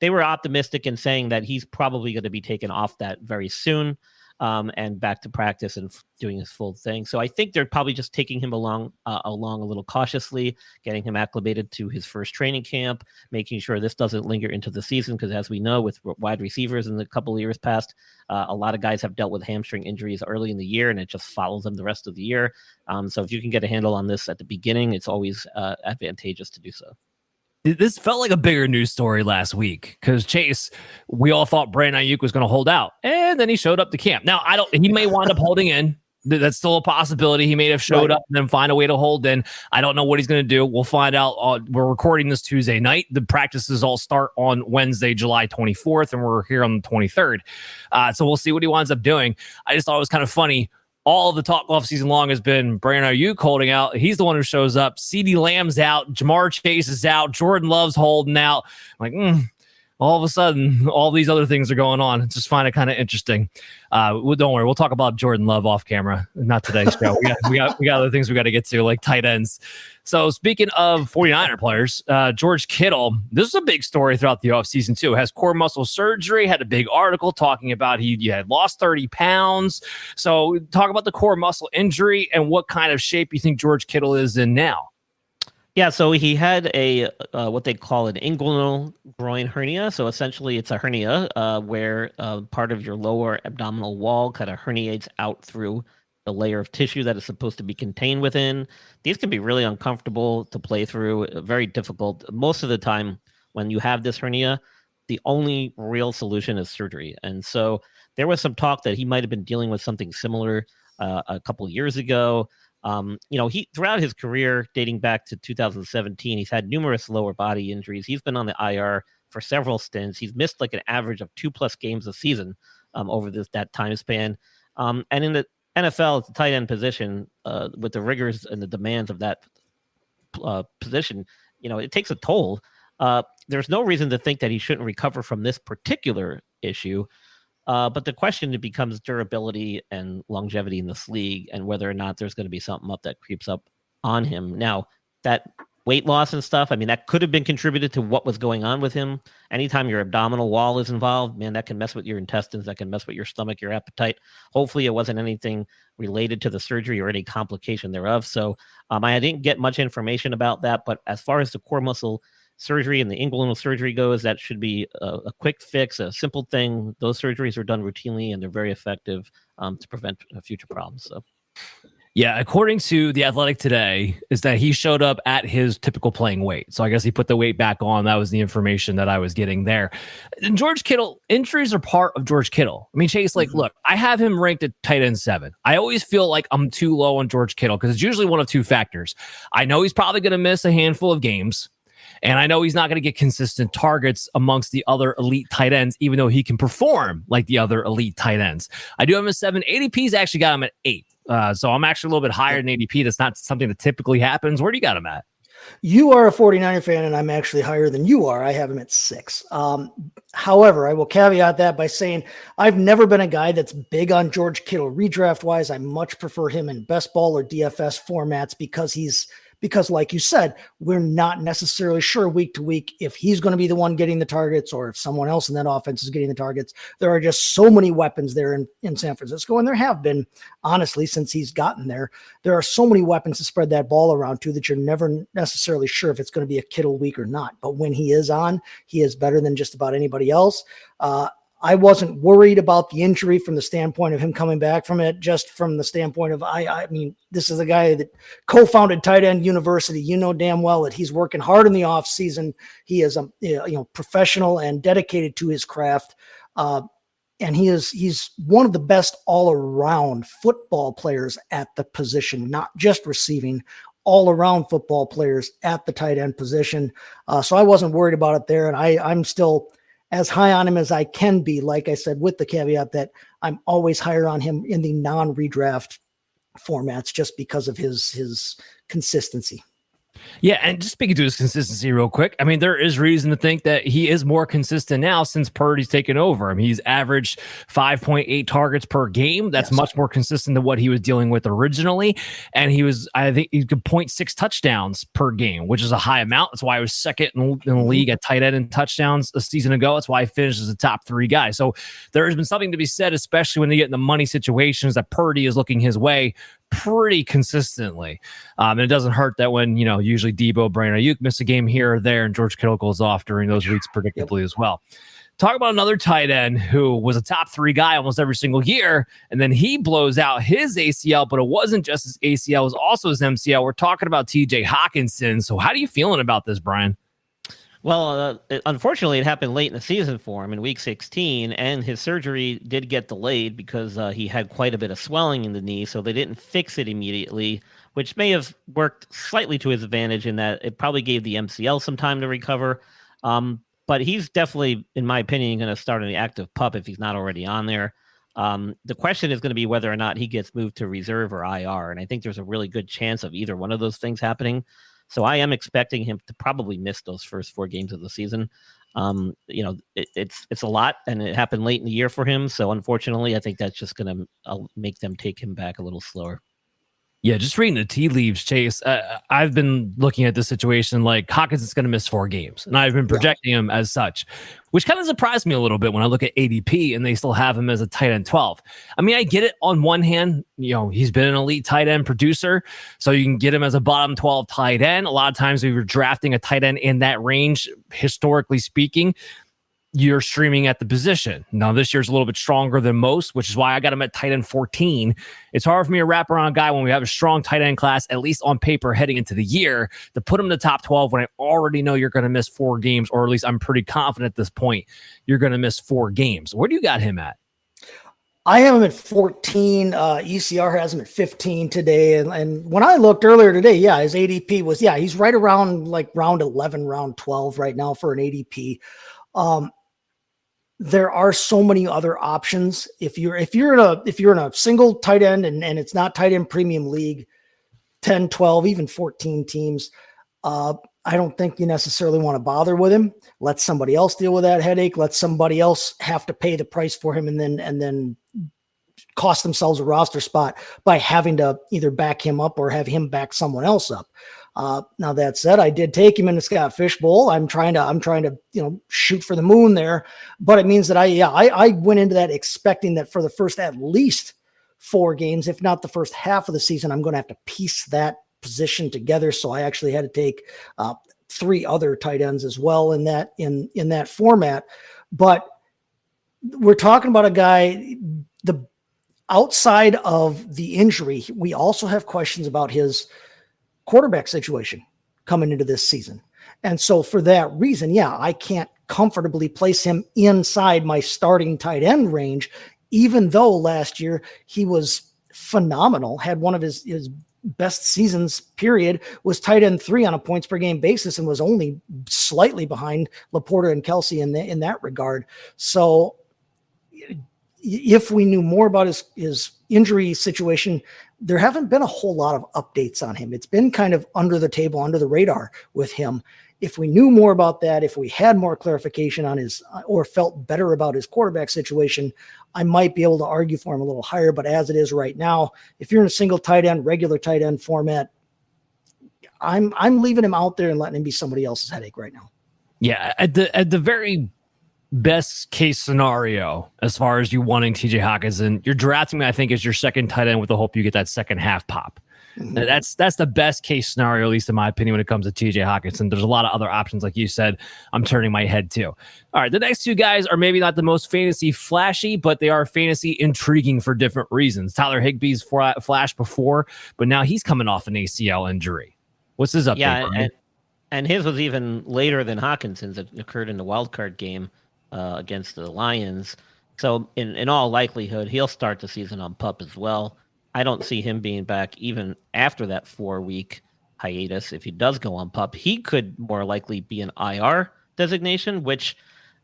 They were optimistic in saying that he's probably going to be taken off that very soon. And back to practice and doing his full thing. So I think they're probably just taking him along a little cautiously, getting him acclimated to his first training camp, making sure this doesn't linger into the season. Because as we know, with wide receivers in the couple of years past, a lot of guys have dealt with hamstring injuries early in the year, and it just follows them the rest of the year. So if you can get a handle on this at the beginning, it's always advantageous to do so. This felt like a bigger news story last week because Chase, we all thought Brandon Ayuk was going to hold out, and then he showed up to camp. Now, he may wind up holding in. That's still a possibility. He may have showed up and then find a way to hold in. I don't know what he's going to do. We'll find out. We're recording this Tuesday night. The practices all start on Wednesday, July 24th, and we're here on the 23rd. So we'll see what he winds up doing. I just thought it was kind of funny. All the talk off season long has been Brandon Ayuk holding out. He's the one who shows up. CeeDee Lamb's out. Jamar Chase is out. Jordan Love's holding out. All of a sudden, all these other things are going on. Just find it kind of interesting. Don't worry. We'll talk about Jordan Love off camera. Not today's show. We got other things we got to get to, like tight ends. So speaking of 49er players, George Kittle, this is a big story throughout the offseason too. Has core muscle surgery, had a big article talking about he had lost 30 pounds. So talk about the core muscle injury and what kind of shape you think George Kittle is in now. Yeah, so he had a what they call an inguinal groin hernia. So essentially it's a hernia where part of your lower abdominal wall kind of herniates out through the layer of tissue that is supposed to be contained within. These can be really uncomfortable to play through, very difficult. Most of the time when you have this hernia, the only real solution is surgery. And so there was some talk that he might have been dealing with something similar a couple of years ago. He throughout his career, dating back to 2017, he's had numerous lower body injuries. He's been on the IR for several stints. He's missed like an average of 2+ games a season over that time span. And in the NFL, it's a tight end position with the rigors and the demands of that position. It takes a toll. There's no reason to think that he shouldn't recover from this particular issue. But the question becomes durability and longevity in this league and whether or not there's going to be something up that creeps up on him. Now, that weight loss and stuff, that could have been contributed to what was going on with him. Anytime your abdominal wall is involved, man, that can mess with your intestines, that can mess with your stomach, your appetite. Hopefully it wasn't anything related to the surgery or any complication thereof. So I didn't get much information about that, but as far as the core muscle surgery and the inguinal surgery goes, that should be a quick fix, a simple thing. Those surgeries are done routinely and they're very effective to prevent future problems. So Yeah, according to The Athletic today, is that he showed up at his typical playing weight. So I guess he put the weight back on. That was the information that I was getting there. And George Kittle, injuries are part of George Kittle. I mean, Chase, look, I have him ranked at tight end 7. I always feel like I'm too low on George Kittle because it's usually one of two factors. I know he's probably going to miss a handful of games. And I know he's not going to get consistent targets amongst the other elite tight ends, even though he can perform like the other elite tight ends. I do have him at 7. ADP's actually got him at 8. So I'm actually a little bit higher than ADP. That's not something that typically happens. Where do you got him at? You are a 49er fan, and I'm actually higher than you are. I have him at 6. However, I will caveat that by saying I've never been a guy that's big on George Kittle redraft-wise. I much prefer him in best ball or DFS formats because like you said, we're not necessarily sure week to week if he's going to be the one getting the targets or if someone else in that offense is getting the targets. There are just so many weapons there in San Francisco, and there have been, honestly, since he's gotten there. There are so many weapons to spread that ball around to that you're never necessarily sure if it's going to be a Kittle week or not. But when he is on, he is better than just about anybody else. I wasn't worried about the injury from the standpoint of him coming back from it, just from the standpoint of, I mean, this is a guy that co-founded Tight End University. You know damn well that he's working hard in the off season. He is a professional and dedicated to his craft. And he's one of the best all around football players at the position, not just receiving, all around football players at the tight end position. So I wasn't worried about it there. And I'm still as high on him as I can be, like I said, with the caveat that I'm always higher on him in the non-redraft formats just because of his consistency. Yeah, and just speaking to his consistency real quick, I mean, there is reason to think that he is more consistent now since Purdy's taken over. I mean, he's averaged 5.8 targets per game. That's much more consistent than what he was dealing with originally. And I think he could 0.6 touchdowns per game, which is a high amount. That's why I was second in the league at tight end in touchdowns a season ago. That's why I finished as a top 3 guy. So there has been something to be said, especially when they get in the money situations, that Purdy is looking his way pretty consistently. And it doesn't hurt that when, usually Debo, Brandon Ayuk miss a game here or there, and George Kittle goes off during those weeks predictably as well. Talk about another tight end who was a top 3 guy almost every single year, and then he blows out his ACL, but it wasn't just his ACL, it was also his MCL. We're talking about TJ Hockenson. So how are you feeling about this, Brian? Well, unfortunately, it happened late in the season for him in week 16, and his surgery did get delayed because he had quite a bit of swelling in the knee, so they didn't fix it immediately, which may have worked slightly to his advantage in that it probably gave the MCL some time to recover. But he's definitely, in my opinion, going to start on the active PUP if he's not already on there. The question is going to be whether or not he gets moved to reserve or IR, and I think there's a really good chance of either one of those things happening. So I am expecting him to probably miss those first 4 games of the season. It's a lot, and it happened late in the year for him. So unfortunately, I think that's just going to make them take him back a little slower. Yeah, just reading the tea leaves, Chase. I've been looking at this situation like Hawkins is going to miss 4 games, and I've been projecting him as such, which kind of surprised me a little bit when I look at ADP and they still have him as a tight end 12. I mean, I get it on one hand, he's been an elite tight end producer, so you can get him as a bottom 12 tight end. A lot of times we were drafting a tight end in that range, historically speaking, you're streaming at the position. Now, this year's a little bit stronger than most, which is why I got him at tight end 14. It's hard for me to wrap around a guy when we have a strong tight end class, at least on paper heading into the year, to put him in the top 12 when I already know you're going to miss 4 games, or at least I'm pretty confident at this point you're going to miss 4 games. Where do you got him at? I have him at 14. ECR has him at 15 today. And when I looked earlier today, his ADP was, he's right around like round 11, round 12 right now for an ADP. There are so many other options. If you're in a single tight end and it's not tight end premium league, 10, 12, even 14 teams, I don't think you necessarily want to bother with him. Let somebody else deal with that headache. Let somebody else have to pay the price for him and then cost themselves a roster spot by having to either back him up or have him back someone else up. Now that said, I did take him in the Scott Fish Bowl. I'm trying to, shoot for the moon there, but it means that I went into that expecting that for the first at least 4 games, if not the first half of the season, I'm going to have to piece that position together. So I actually had to take 3 other tight ends as well in that format. But we're talking about a guy, outside of the injury, we also have questions about his quarterback situation coming into this season. And so for that reason, yeah, I can't comfortably place him inside my starting tight end range, even though last year he was phenomenal, had one of his best seasons, period, was tight end 3 on a points per game basis and was only slightly behind Laporta and Kelsey in that regard. So if we knew more about his injury situation, there haven't been a whole lot of updates on him. It's been kind of under the table, under the radar with him. If we knew more about that, if we had more clarification on his, or felt better about his quarterback situation, I might be able to argue for him a little higher. But as it is right now, if you're in a single tight end, regular tight end format, I'm leaving him out there and letting him be somebody else's headache right now. Yeah, at the very best case scenario, as far as you wanting TJ Hockenson, you're drafting me, I think, as your second tight end with the hope you get that second half pop. Mm-hmm. That's the best case scenario, at least in my opinion, when it comes to TJ Hockenson. There's a lot of other options, like you said. I'm turning my head to. All right, the next two guys are maybe not the most fantasy flashy, but they are fantasy intriguing for different reasons. Tyler Higbee's flashed before, but now he's coming off an ACL injury. What's his update? Yeah, and his was even later than Hawkinson's. It occurred in the wild card game against the Lions. So in all likelihood, he'll start the season on PUP as well. I don't see him being back even after that 4-week hiatus. If he does go on PUP, he could more likely be an IR designation, which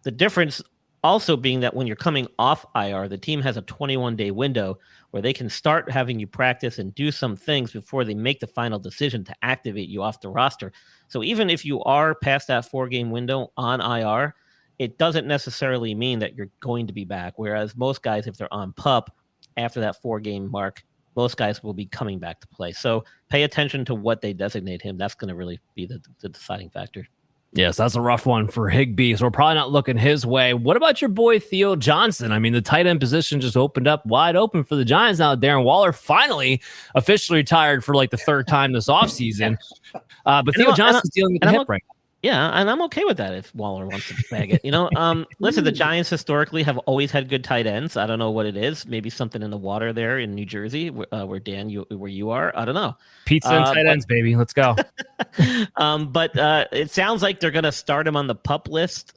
the difference also being that when you're coming off IR, the team has a 21-day window where they can start having you practice and do some things before they make the final decision to activate you off the roster. So even if you are past that 4-game window on IR, it doesn't necessarily mean that you're going to be back. Whereas most guys, if they're on PUP after that 4-game mark, most guys will be coming back to play. So pay attention to what they designate him. That's going to really be the deciding factor. Yes, that's a rough one for Higbee, so we're probably not looking his way. What about your boy Theo Johnson? I mean, the tight end position just opened up wide open for the Giants now. Darren Waller finally officially retired for like the third time this offseason. But Theo Johnson's dealing with the hip right now. Yeah, and I'm okay with that if Waller wants to bag it. Listen, the Giants historically have always had good tight ends. I don't know what it is. Maybe something in the water there in New Jersey, where Dan, where you are. I don't know. Pizza and tight ends, baby. Let's go. But it sounds like they're going to start him on the PUP list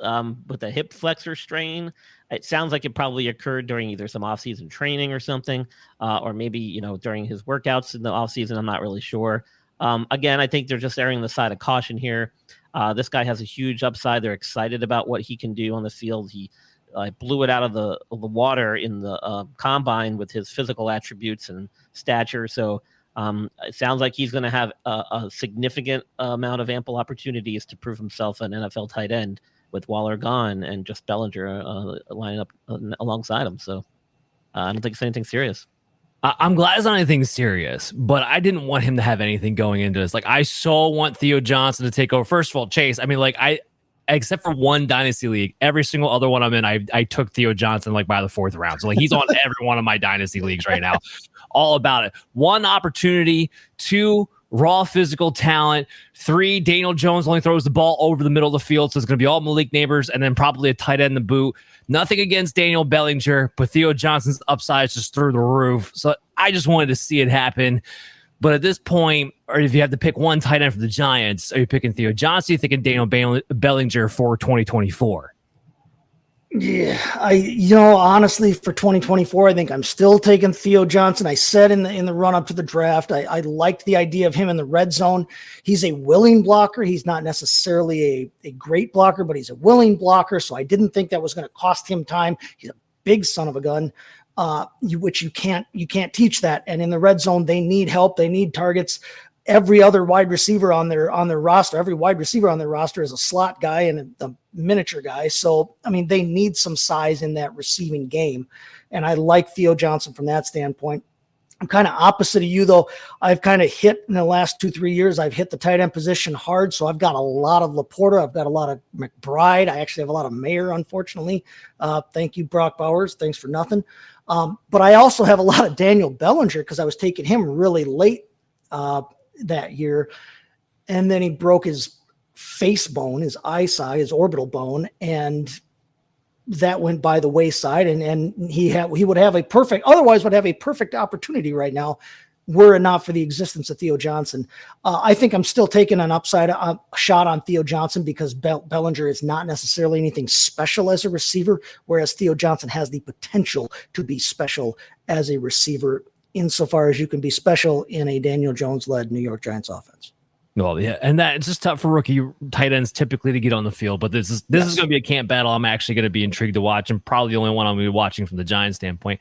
with a hip flexor strain. It sounds like it probably occurred during either some offseason training or something, or maybe during his workouts in the offseason. I'm not really sure. Again, I think they're just erring on the side of caution here. This guy has a huge upside. They're excited about what he can do on the field. He blew it out of the water in the combine with his physical attributes and stature. So it sounds like he's going to have a significant amount of ample opportunities to prove himself an NFL tight end with Waller gone and just Bellinger lining up alongside him. So I don't think it's anything serious. I'm glad it's not anything serious, but I didn't want him to have anything going into this. Like, I so want Theo Johnson to take over. First of all, Chase, I mean, like, except for one dynasty league, every single other one I'm in, I took Theo Johnson like by the 4th round. So like he's on every one of my dynasty leagues right now. All about it. 1, opportunity. 2, raw physical talent. 3, Daniel Jones only throws the ball over the middle of the field, so it's going to be all Malik Neighbors and then probably a tight end in the boot. Nothing against Daniel Bellinger, but Theo Johnson's upside is just through the roof. So I just wanted to see it happen. But at this point, or if you have to pick one tight end for the Giants, are you picking Theo Johnson? Are you thinking Daniel Bellinger for 2024? Yeah, honestly, for 2024, I think I'm still taking Theo Johnson. I said in the run up to the draft, I liked the idea of him in the red zone. He's a willing blocker. He's not necessarily a great blocker, but he's a willing blocker. So I didn't think that was going to cost him time. He's a big son of a gun, which you can't teach that. And in the red zone, they need help. They need targets. Every other wide receiver on their roster, every wide receiver on their roster is a slot guy and a miniature guy. So, I mean, they need some size in that receiving game. And I like Theo Johnson from that standpoint. I'm kind of opposite of you, though. I've kind of hit in the last 2-3 years, I've hit the tight end position hard. So I've got a lot of Laporta. I've got a lot of McBride. I actually have a lot of Mayer, unfortunately. Thank you, Brock Bowers. Thanks for nothing. But I also have a lot of Daniel Bellinger because I was taking him really late that year, and then he broke his face bone, his eye side, his orbital bone, and that went by the wayside, and he would have a perfect opportunity right now were it not for the existence of Theo Johnson. I think I'm still taking an upside shot on Theo Johnson because Bellinger is not necessarily anything special as a receiver, whereas Theo Johnson has the potential to be special as a receiver insofar as you can be special in a Daniel Jones-led New York Giants offense. Well, yeah, and that it's just tough for rookie tight ends typically to get on the field. But this is going to be a camp battle. I'm actually going to be intrigued to watch, and probably the only one I'm going to be watching from the Giants standpoint.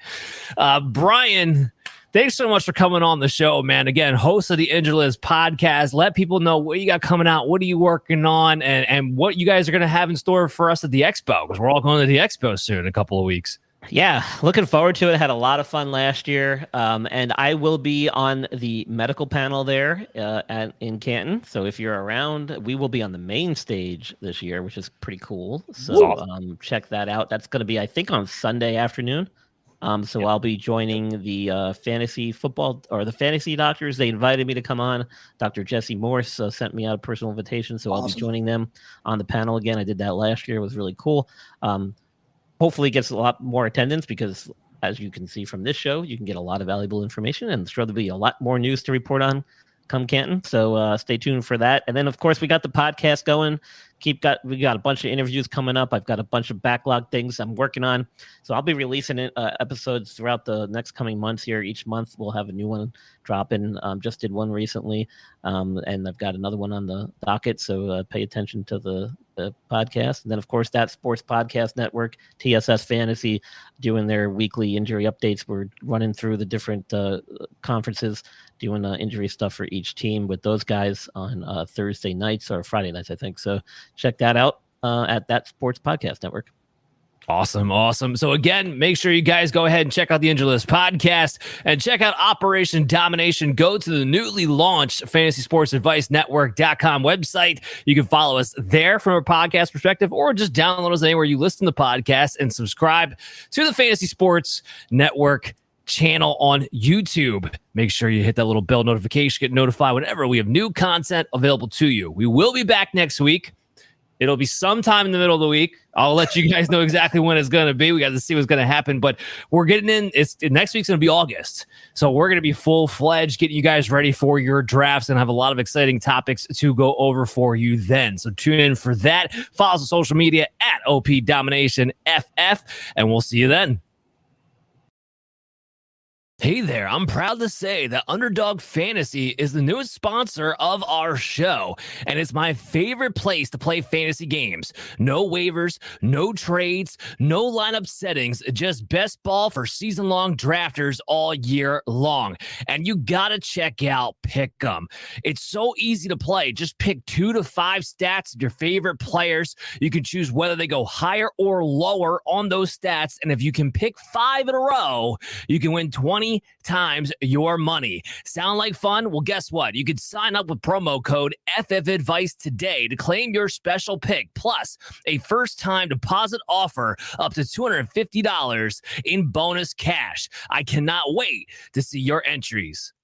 Brian, thanks so much for coming on the show, man. Again, host of the Injured List podcast. Let people know what you got coming out, what are you working on, and what you guys are going to have in store for us at the Expo, because we're all going to the Expo soon in a couple of weeks. Yeah, looking forward to it. Had a lot of fun last year, and I will be on the medical panel there in Canton. So if you're around, we will be on the main stage this year, which is pretty cool. So check that out. That's going to be, I think, on Sunday afternoon. So I'll be joining the fantasy football or the fantasy doctors. They invited me to come on. Dr. Jesse Morse sent me out a personal invitation, so I'll be joining them on the panel again. I did that last year. It was really cool. Hopefully it gets a lot more attendance because, as you can see from this show, you can get a lot of valuable information, and sure there'll be a lot more news to report on come Canton. So stay tuned for that. And then, of course, we got the podcast going. We got a bunch of interviews coming up. I've got a bunch of backlog things I'm working on. So I'll be releasing episodes throughout the next coming months here. Each month we'll have a new one dropping. Just did one recently, and I've got another one on the docket. So pay attention to the podcast. And then, of course, that Sports Podcast Network, TSS Fantasy, doing their weekly injury updates. We're running through the different conferences, doing injury stuff for each team with those guys on Thursday nights or Friday nights, I think. So check that out at that Sports Podcast Network. Awesome. So again, make sure you guys go ahead and check out the Injured List podcast and check out Operation Domination. Go to the newly launched FantasySportsAdviceNetwork.com website. You can follow us there from a podcast perspective, or just download us anywhere you listen to podcasts and subscribe to the Fantasy Sports Network channel on YouTube. Make sure you hit that little bell notification, get notified whenever we have new content available to you. We will be back next week. It'll be sometime in the middle of the week. I'll let you guys know exactly when it's going to be. We got to see what's going to happen, but we're getting in. Next week's going to be August. So we're going to be full-fledged, getting you guys ready for your drafts and have a lot of exciting topics to go over for you then. So tune in for that. Follow us on social media at OP Domination FF, and we'll see you then. Hey there, I'm proud to say that Underdog Fantasy is the newest sponsor of our show, and it's my favorite place to play fantasy games. No waivers, no trades, no lineup settings, just best ball for season-long drafters all year long. And you gotta check out Pick'em. It's so easy to play. Just pick 2 to 5 stats of your favorite players. You can choose whether they go higher or lower on those stats, and if you can pick 5 in a row, you can win 20 times your money. Sound like fun? Well, guess what? You can sign up with promo code FFAdvice today to claim your special pick, plus a first-time deposit offer up to $250 in bonus cash. I cannot wait to see your entries.